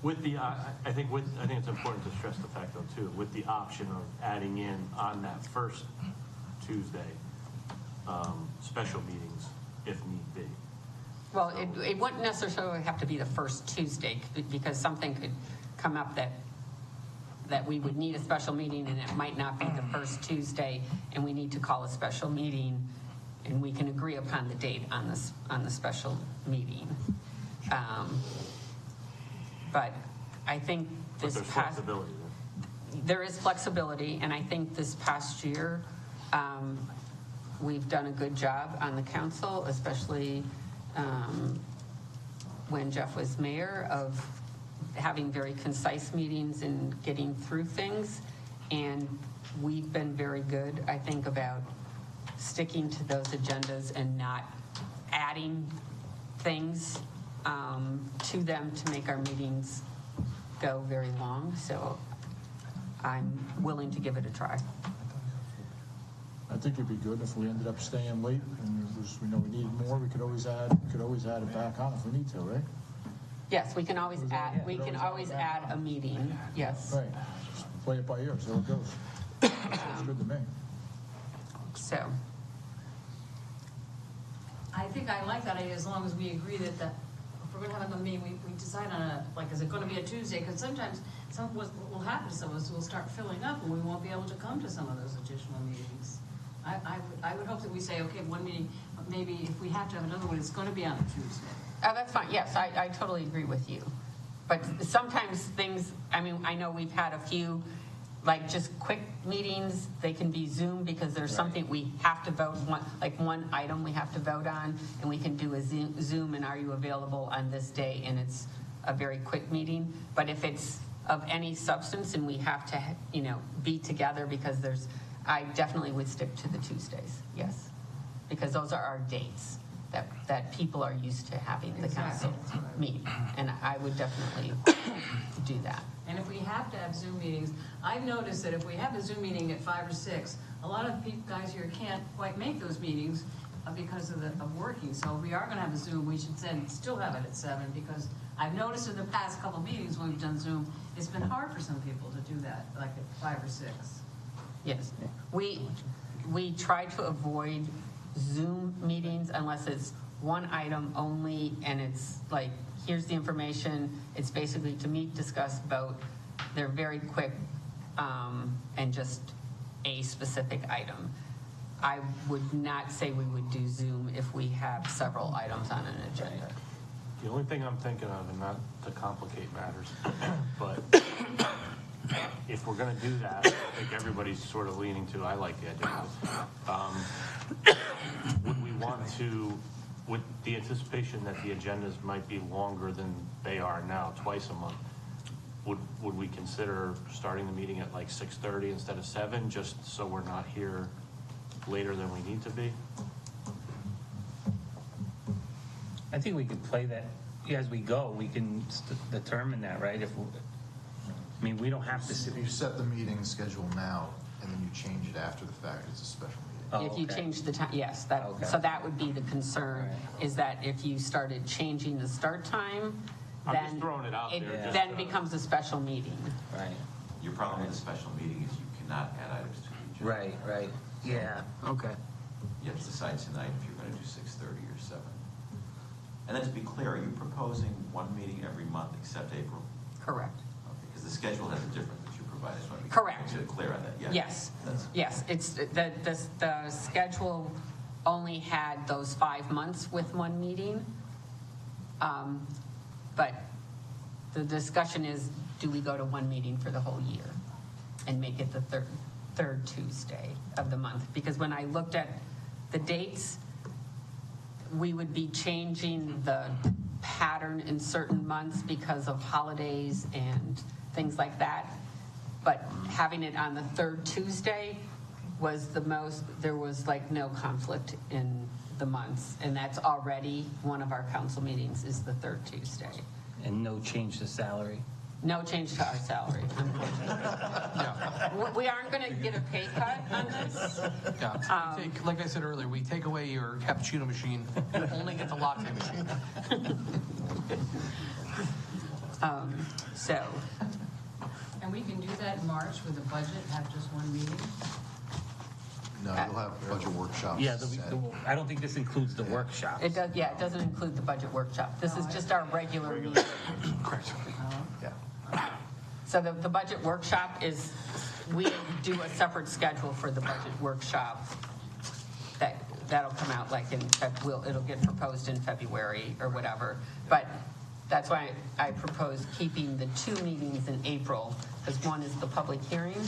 With the, I think it's important to stress the fact though too, with the option of adding in on that first Tuesday, special meetings if need be. Well, it wouldn't necessarily have to be the first Tuesday, because something could come up that we would need a special meeting, and it might not be the first Tuesday, and we need to call a special meeting, and we can agree upon the date on the special meeting. But I think But this there's past... flexibility there. There is flexibility, and I think this past year, we've done a good job on the council, especially when Jeff was mayor, of having very concise meetings and getting through things. And we've been very good, I think, about sticking to those agendas and not adding things to them to make our meetings go very long. So I'm willing to give it a try. I think it'd be good if we ended up staying late and we know we needed more, we could always add it back on if we need to, right? Yes, we can always add a meeting, yes. Right, just play it by ear, see how it goes. Sounds good to me. So, I think I like that idea as long as we agree that if we're gonna have a meeting, we decide on is it gonna be a Tuesday? Because sometimes what will happen to some of us, will start filling up and we won't be able to come to some of those additional meetings. I would hope that we say, okay, one meeting, but maybe if we have to have another one, it's gonna be on a Tuesday. oh, that's fine, yes, I totally agree with you. But sometimes things, I mean, I know we've had a few, like just quick meetings, they can be Zoom because there's something we have to vote, one item we have to vote on, and we can do a Zoom, and are you available on this day, and it's a very quick meeting. But if it's of any substance and we have to, be together because I definitely would stick to the Tuesdays, yes. Because those are our dates that people are used to having the council meet. And I would definitely do that. And if we have to have Zoom meetings, I've noticed that if we have a Zoom meeting at 5 or 6, a lot of guys here can't quite make those meetings because of working. So if we are gonna have a Zoom, we should still have it at 7, because I've noticed in the past couple of meetings when we've done Zoom, it's been hard for some people to do that, like at 5 or 6. Yes, we try to avoid Zoom meetings unless it's one item only, and it's like, here's the information, it's basically to meet, discuss, vote. They're very quick, and just a specific item. I would not say we would do Zoom if we have several items on an agenda. The only thing I'm thinking of, and not to complicate matters, but if we're gonna do that, I think everybody's sort of leaning to, I like the agendas. Would we want to, with the anticipation that the agendas might be longer than they are now, twice a month, would we consider starting the meeting at like 6:30 instead of 7, just so we're not here later than we need to be? I think we could play that as we go. We can determine that, right? We don't have to. If you set the meeting schedule now and then you change it after the fact, it's a special meeting. Oh, If you okay. change the time, yes, Okay. so that would be the concern, is that if you started changing the start time, I'm then just throwing it out there, just, then becomes a special meeting. Right, Your problem with a special meeting is you cannot add items to the agenda. right. Yeah, okay. You have to decide tonight if you're going to do 6:30 or 7. And then to be clear, are you proposing one meeting every month except April? Correct. Okay, because the schedule has a difference that you provide. I just want to be Correct. clear on that. Yeah. Yes, That's- yes, it's, the schedule only had those 5 months with one meeting. But the discussion is, do we go to one meeting for the whole year and make it the third Tuesday of the month? Because when I looked at the dates, we would be changing the pattern in certain months because of holidays and things like that. But having it on the third Tuesday was there was like no conflict in the months. And that's already one of our council meetings, is the third Tuesday. And no change to salary? No change to our salary, unfortunately. Yeah, We aren't going to get a pay cut on this. yeah. We take, like I said earlier, we take away your cappuccino machine, you only get the latte machine. So, And we can do that in March with the budget, have just one meeting? No, you'll have budget workshops. Yeah, set. I don't think this includes the workshops. it does, yeah, it doesn't include the budget workshop. This is just our regular meeting. Correct. Yeah. So the budget workshop is, we do a separate schedule for the budget workshop. That'll come out like it'll get proposed in February or whatever. But that's why I propose keeping the 2 meetings in April, because one is the public hearing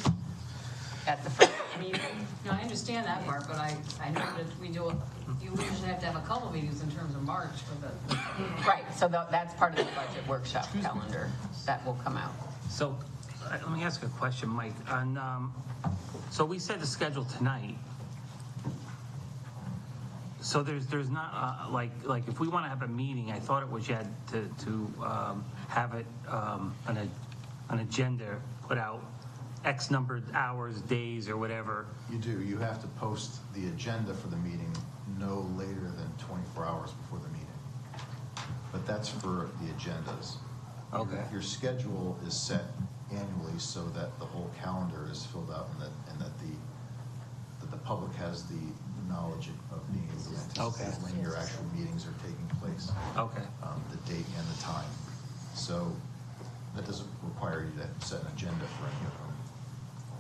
at the first meeting. No, I understand that part, but I know that you usually have to have a couple meetings in terms of March for the. Right, so that's part of the budget workshop calendar that will come out. So, let me ask a question, Mike. So we set the schedule tonight. So there's not, like if we want to have a meeting, I thought it was you had to have it, an agenda put out X numbered hours, days, or whatever. You do. You have to post the agenda for the meeting no later than 24 hours before the meeting. But that's for the agendas. Okay. Your schedule is set annually so that the whole calendar is filled out and that the public has the knowledge of being able to anticipate when your actual meetings are taking place. Okay. The date and the time. So that doesn't require you to set an agenda for any of them.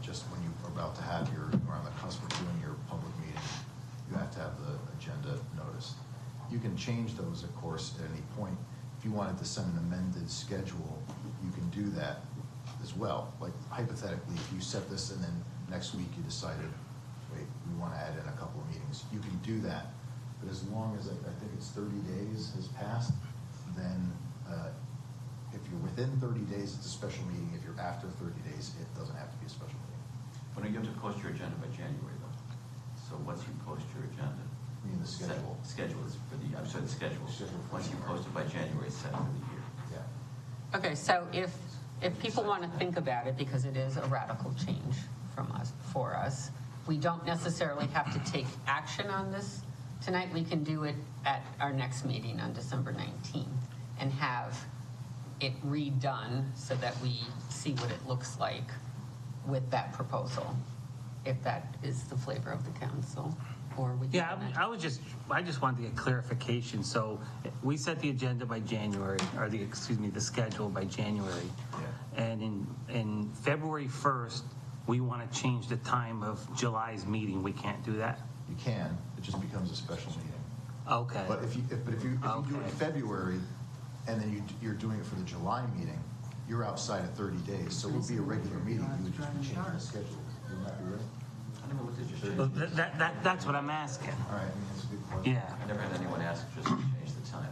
Just when you're about to have you're on the cusp of doing your public meeting, you have to have the agenda noticed. You can change those, of course, at any point. If you wanted to send an amended schedule, you can do that as well. Like hypothetically, if you set this and then next week you decided, wait, we want to add in a couple of meetings, you can do that. But as long as I think it's 30 days has passed, then if you're within 30 days, it's a special meeting. If you're after 30 days, it doesn't have to be a special meeting. When you have to post your agenda by January, though. So once you post your agenda. I mean, the schedule. Schedule is for the, I'm sorry, the schedule. Once you post it by January, it's set for the year. Yeah. Okay, so if people want to think about it, because it is a radical change for us, we don't necessarily have to take action on this tonight. We can do it at our next meeting on December 19th and have it redone so that we see what it looks like with that proposal, if that is the flavor of the council, or we can. Yeah, I just wanted to get clarification. So we set the agenda by January, or the schedule by January. Yeah. And in February 1st, we want to change the time of July's meeting. We can't do that? You can. It just becomes a special meeting. Okay. But if you do it in February, and then you're doing it for the July meeting, you're outside of 30 days. So it would be a regular meeting. You would just be changing the schedule. Wouldn't that be right? I don't know what they just changed. Well, that's what I'm asking. All right. I mean, that's a good question. Yeah. I never had anyone ask just to change the time.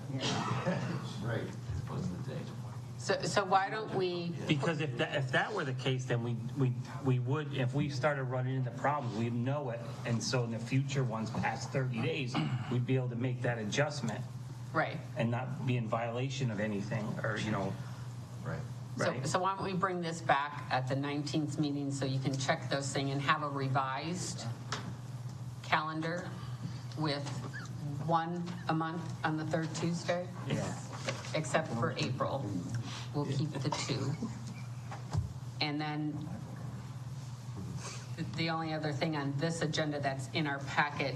Right. As opposed to the date. So why don't we? Because if that were the case, then we would, if we started running into problems, we'd know it. And so in the future ones past 30 days, we'd be able to make that adjustment. Right. And not be in violation of anything, or, Right. right? So why don't we bring this back at the 19th meeting so you can check those things and have a revised calendar with one a month on the third Tuesday? Yeah. Except for April. We'll keep the 2. And then the only other thing on this agenda that's in our packet,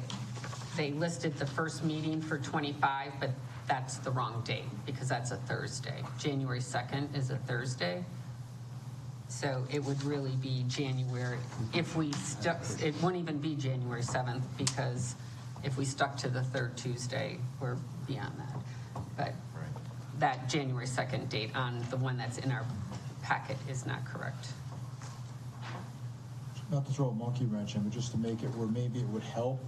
they listed the first meeting for 25, but that's the wrong date because that's a Thursday. January 2nd is a Thursday. So it would really be January, if we stuck, it wouldn't even be January 7th because if we stuck to the third Tuesday, we're beyond that. But that January 2nd date on the one that's in our packet is not correct. Not to throw a monkey wrench in, but just to make it where maybe it would help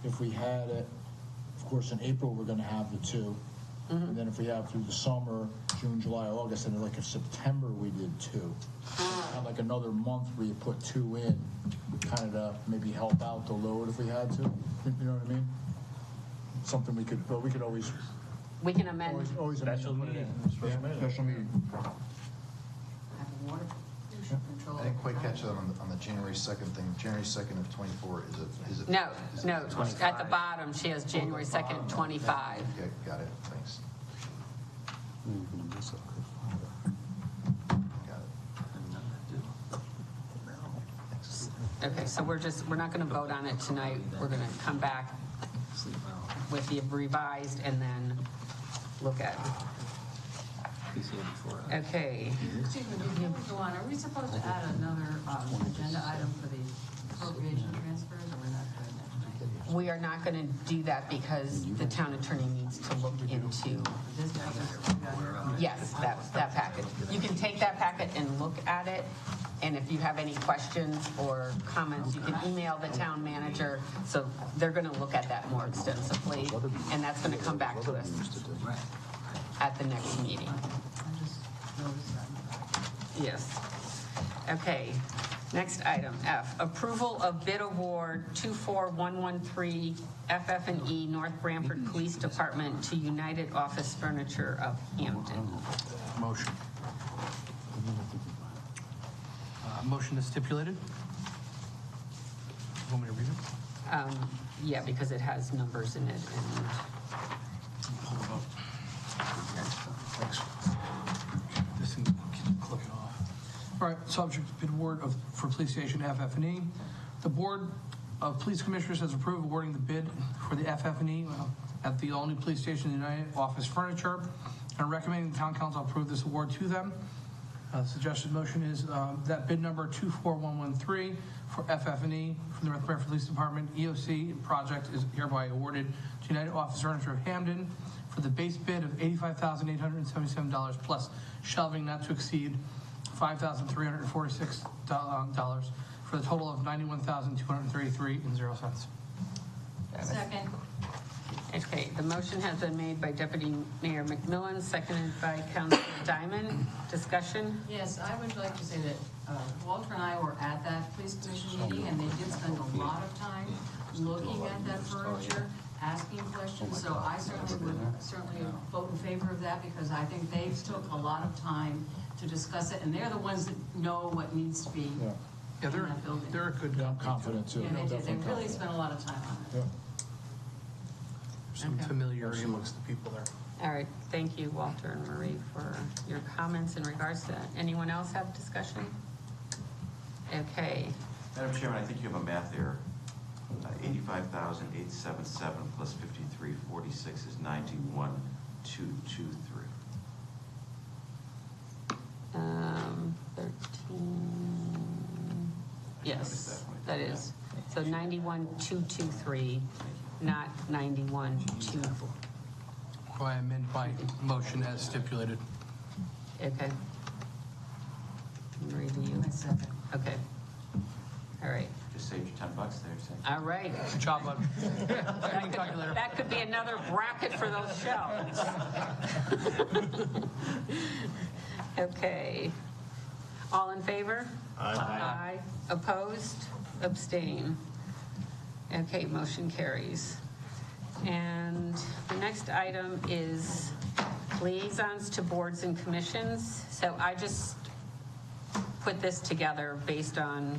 if we had it, of course, in April, we're going to have the 2. And then if we have through the summer, June, July, August, and like if September we did 2. Not like another month where you put 2 in, kind of to maybe help out the load if we had to. You know what I mean? Something we could, but we could always. We can amend. Always amend Special and put it meeting. in. Special meeting. water pollution control. I didn't quite catch that on the January 2nd thing. January 2nd of '24, is it? No, is it no, 25? at the bottom, she has January 2nd, 25. Okay, got it, thanks. Got it. Okay, so we're not going to vote on it tonight. We're going to come back with the revised and then look at it. Okay. Excuse me, before we go on, are we supposed to add another agenda item for the appropriation transfers, or we're not doing that tonight? We are not going to do that because the town attorney needs to look into, This package, we got here. yes, that packet. You can take that packet and look at it, and if you have any questions or comments, you can email the town manager. So they're going to look at that more extensively, and that's going to come back to us at the next meeting. I just noticed that. Yes. Okay. Next item, F, approval of bid award 24113 FF&E North Branford Police Department to United Office Furniture of Hampton. Motion. Motion is stipulated. Want me to read it? Yeah, because it has numbers in it. And Hold it up. Thanks. This thing, click it off. All right, subject to bid award for police station FF&E. The Board of Police Commissioners has approved awarding the bid for the FF&E at the all-new police station United Office Furniture and recommending the Town Council approve this award to them. Suggested motion is that bid number 24113 for FF&E from the North Branford Police Department EOC project is hereby awarded to United Office Furniture of Hamden for the base bid of $85,877 plus shelving not to exceed $5,346 for the total of $91,233.00. Second. Okay, the motion has been made by Deputy Mayor McMillan, seconded by Councilor Diamond. Discussion? Yes, I would like to say that Walter and I were at that police commission meeting, and they did spend a lot of time looking at that furniture, asking questions, so I certainly would vote in favor of that, because I think they took a lot of time to discuss it, and they're the ones that know what needs to be in that building. They're a good Yeah, I'm confident too. Yeah, they did, they Definitely really confident. spent a lot of time on it. Yeah. some familiarity amongst the people there. All right, thank you, Walter and Marie, for your comments in regards to that. Anyone else have discussion? Okay, Madam Chairman, I think you have a math error. 85,877 plus 5346 is 91,223. 13, yes, that is. So 91,223, not 91,224. So I amend my motion as stipulated. Okay. Marie, do you? Second. Okay. All right. Just saved you $10 there, say. All right. Good job, bud. Calculator. That could be another bracket for those shelves. Okay. All in favor? Aye. Opposed? Abstain? Okay, motion carries. And the next item is liaisons to boards and commissions. So I just put this together based on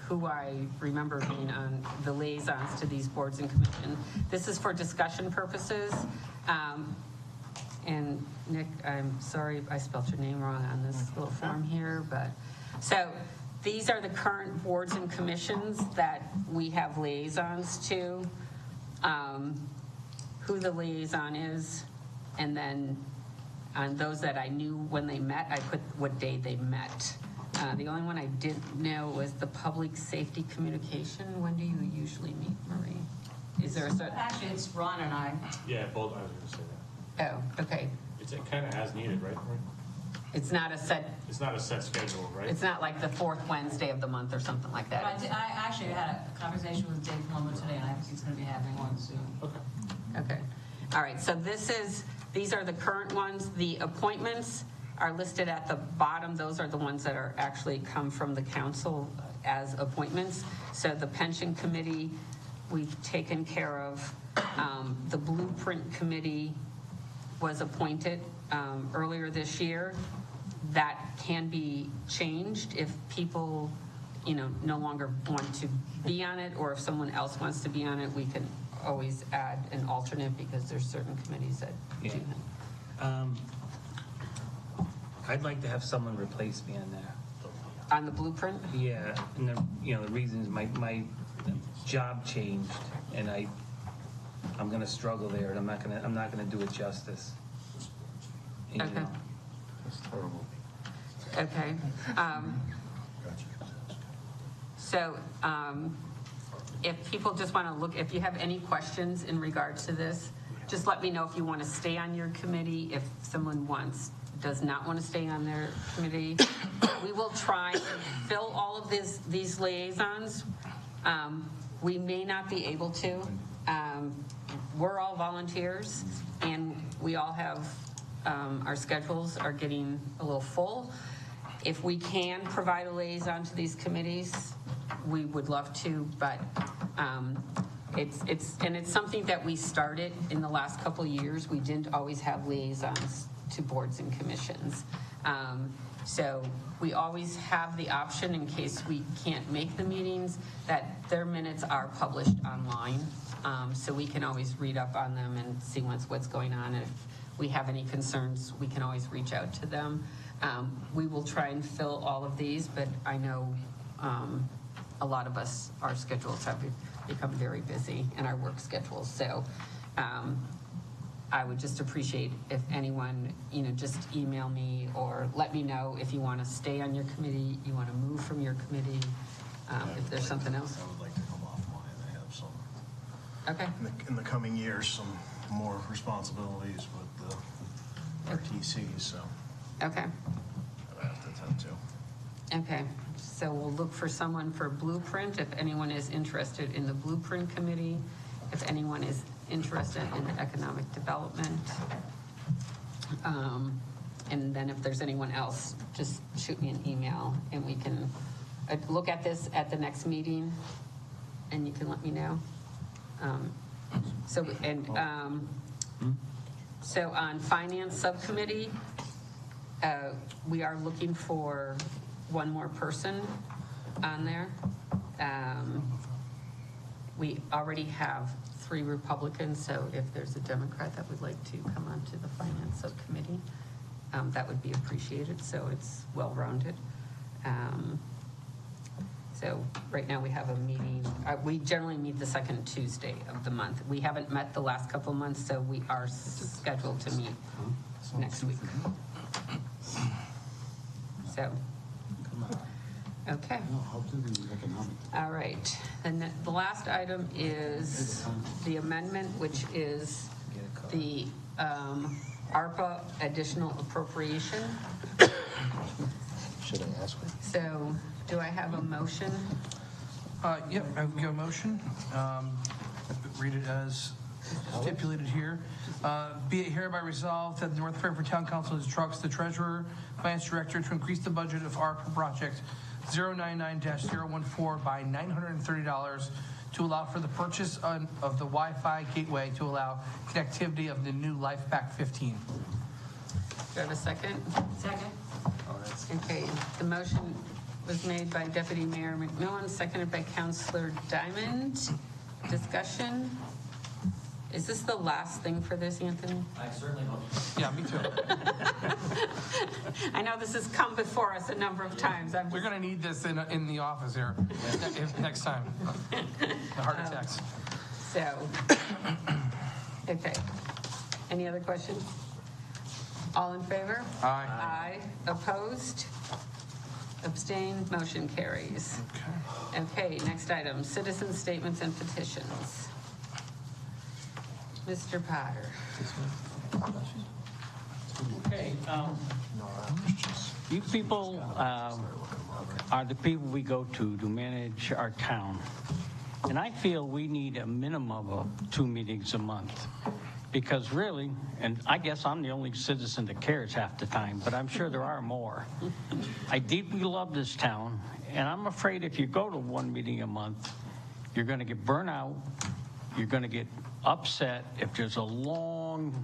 who I remember being on the liaisons to these boards and commissions. This is for discussion purposes. And Nick, I'm sorry I spelled your name wrong on this little form here, but, so these are the current boards and commissions that we have liaisons to, who the liaison is, and then on those that I knew when they met, I put what day they met. The only one I didn't know was the public safety communication. When do you usually meet, Marie? Is there a certain? Actually, it's Ron and I. Yeah, both, I was gonna say that. Oh, okay. It's kind of as needed, right? It's not a set, It's not a set schedule, right? it's not like the fourth Wednesday of the month or something like But that. I actually had a conversation with Dave Palumbo today, and I think he's gonna be having one soon. Okay. Okay. All right, so these are the current ones. The appointments are listed at the bottom. Those are the ones that are actually come from the council as appointments. So the pension committee, we've taken care of. The blueprint committee was appointed earlier this year. that can be changed if people, no longer want to be on it, or if someone else wants to be on it, we can always add an alternate because there's certain committees that do that. I'd like to have someone replace me on there. On the blueprint? Yeah, and the reasons my job changed, and I'm gonna struggle there, and I'm not gonna do it justice. You Okay. know. That's terrible. Okay. So if people just want to look, if you have any questions in regards to this, just let me know if you want to stay on your committee. If someone does not want to stay on their committee, we will try and fill all of these liaisons. We may not be able to. We're all volunteers, and we all have, our schedules are getting a little full. If we can provide a liaison to these committees, we would love to, but it's something that we started in the last couple of years. We didn't always have liaisons to boards and commissions. So we always have the option, in case we can't make the meetings, that their minutes are published online. So we can always read up on them and see what's going on. And if we have any concerns, we can always reach out to them. We will try and fill all of these, but I know a lot of us, our schedules have become very busy in our work schedules. So I would just appreciate if anyone, just email me or let me know if you want to stay on your committee, you want to move from your committee, if there's something else. I would like to come off mine. I have some, Okay. in the coming years, some more responsibilities with the RTC, so Okay. I have to attend to. Okay. So we'll look for someone for Blueprint, if anyone is interested in the Blueprint Committee, if anyone is interested in economic development. And then if there's anyone else, just shoot me an email and we can look at this at the next meeting and you can let me know. So on Finance Subcommittee, we are looking for one more person on there. We already have 3 Republicans, so if there's a Democrat that would like to come on to the Finance Subcommittee, that would be appreciated, so it's well-rounded. So right now we have a meeting, we generally meet the second Tuesday of the month. We haven't met the last couple of months, so we are scheduled to meet next week. So, okay. All right. And the last item is the amendment, which is the ARPA additional appropriation. Should I ask her? So, do I have a motion? Yep, I have a motion. Read it as stipulated here. Be it hereby resolved that the North Branford Town Council instructs the Treasurer, Finance Director to increase the budget of ARPA project 099-014 by $930 to allow for the purchase of the Wi-Fi gateway to allow connectivity of the new LifePack 15. Do I have a second? Second? Okay, the motion was made by Deputy Mayor McMillan, seconded by Councilor Diamond. Discussion? Is this the last thing for this, Anthony? I certainly hope so. Yeah, me too. I know this has come before us a number of times. We're going to need this in the office here next time. The heart attacks. So, okay. Any other questions? All in favor? Aye. Aye. Opposed? Abstained? Motion carries. Okay, next item, citizen statements and petitions. Mr. Potter. Okay, you people are the people we go to manage our town. And I feel we need a minimum of 2 meetings a month. Because really, and I guess I'm the only citizen that cares half the time, but I'm sure there are more. I deeply love this town, and I'm afraid if you go to 1 meeting a month, you're going to get burnt out, you're going to get upset if there's a long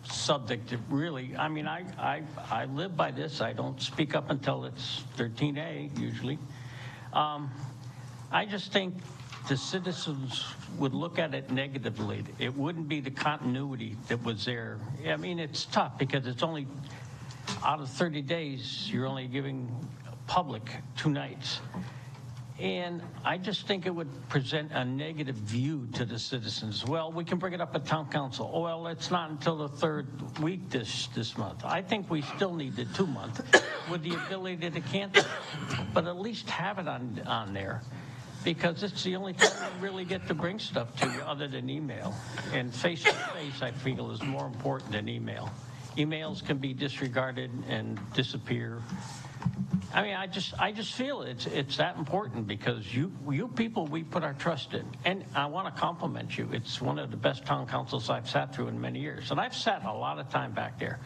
subject that really, I mean, I live by this. I don't speak up until it's 13A usually. I just think the citizens would look at it negatively. It wouldn't be the continuity that was there. I mean, it's tough because it's only, out of 30 days, you're only giving public 2 nights. And I just think it would present a negative view to the citizens. Well, we can bring it up at town council. Oh, well, it's not until the 3rd week this month. I think we still need the 2 month with the ability to cancel, but at least have it on there, because it's the only time we really get to bring stuff to you other than email. And face-to-face, I feel, is more important than email. Emails can be disregarded and disappear. I mean, I just feel it's that important, because you people, we put our trust in. And I want to compliment you. It's one of the best town councils I've sat through in many years. And I've sat a lot of time back there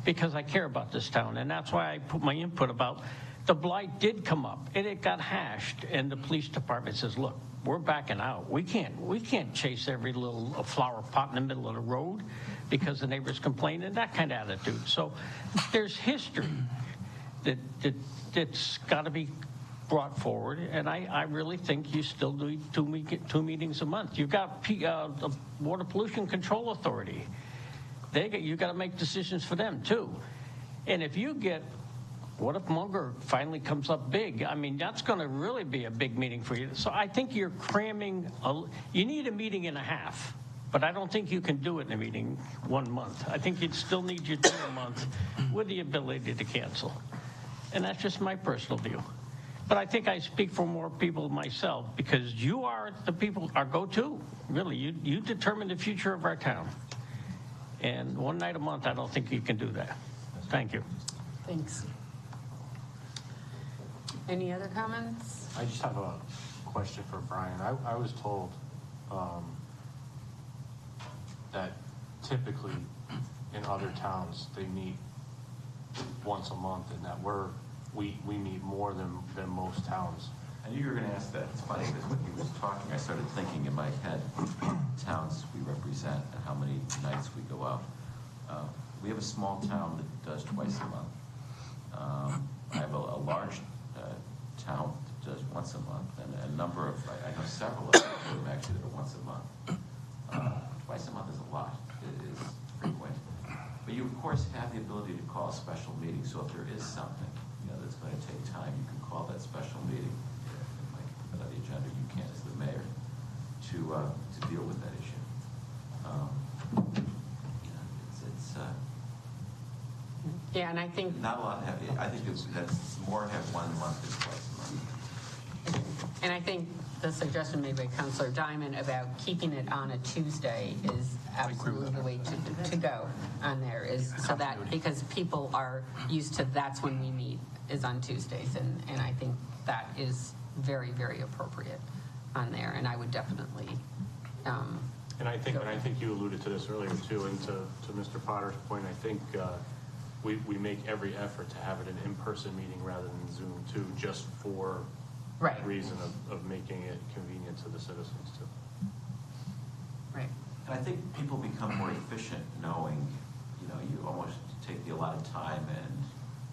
because I care about this town. And that's why I put my input about the blight did come up, and it got hashed. And the police department says, look, we're backing out. We can't chase every little flower pot in the middle of the road because the neighbors complain, and that kind of attitude. So there's history that's got to be brought forward, and I really think you still do two meetings a month. You've got the Water Pollution Control Authority. You got to make decisions for them too. And if you get, what if Munger finally comes up big? I mean, that's going to really be a big meeting for you. So I think you're cramming. You need a meeting and a half. But I don't think you can do it in a meeting 1 month. I think you'd still need your 2 a month with the ability to cancel. And that's just my personal view. But I think I speak for more people myself, because you are the people, our go-to, really. You determine the future of our town. And 1 night a month, I don't think you can do that. Thank you. Thanks. Any other comments? I just have a question for Brian. I was told that typically in other towns, they meet once a month, and that we meet more than most towns. I knew you were going to ask that. It's funny, because when he was talking, I started thinking in my head, towns we represent and how many nights we go out. We have a small town that does twice a month. I have a large town that does once a month, and a number of, I know several of them actually that are once a month. Twice a month is a lot. It is frequent. But you, of course, have the ability to call a special meeting. So if there is something, that's going to take time, you can call that special meeting. It might put on the agenda. You can, as the mayor, to deal with that issue. Yeah, and I think not a lot. I think that's more have 1 month than twice a month. And I think the suggestion made by Councilor Diamond about keeping it on a Tuesday is absolutely the way to go on there, is so that, because people are used to that's when we meet, is on Tuesdays, and I think that is very, very appropriate on there, and I would definitely And I think you alluded to this earlier too, and to Mr. Potter's point, I think we make every effort to have it an in-person meeting rather than Zoom too, just for right. the reason of making it convenient to the citizens too. Right. And I think people become more efficient knowing, you almost take the allotted time and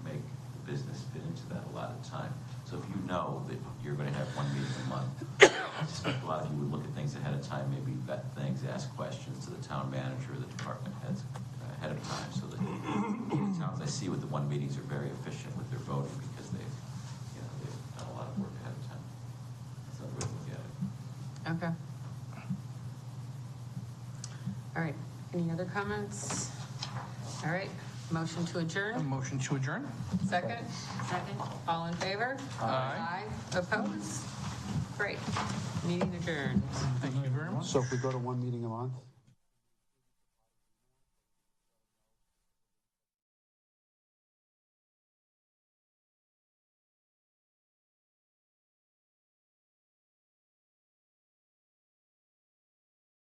make the business fit into that allotted time. So if you know that you're going to have 1 meeting a month, I suspect a lot of you would look at things ahead of time, maybe vet things, ask questions to the town manager or the department heads ahead of time, so that the towns I see with the 1 meetings are very efficient with their voting, because they've done a lot of work ahead of time. That's another way to look at it. Okay. All right. Any other comments? All right. Motion to adjourn? Motion to adjourn? Second? Second. All in favor? Aye. Opposed? Great. Meeting adjourned. Thank you very much. So if we go to 1 meeting a month?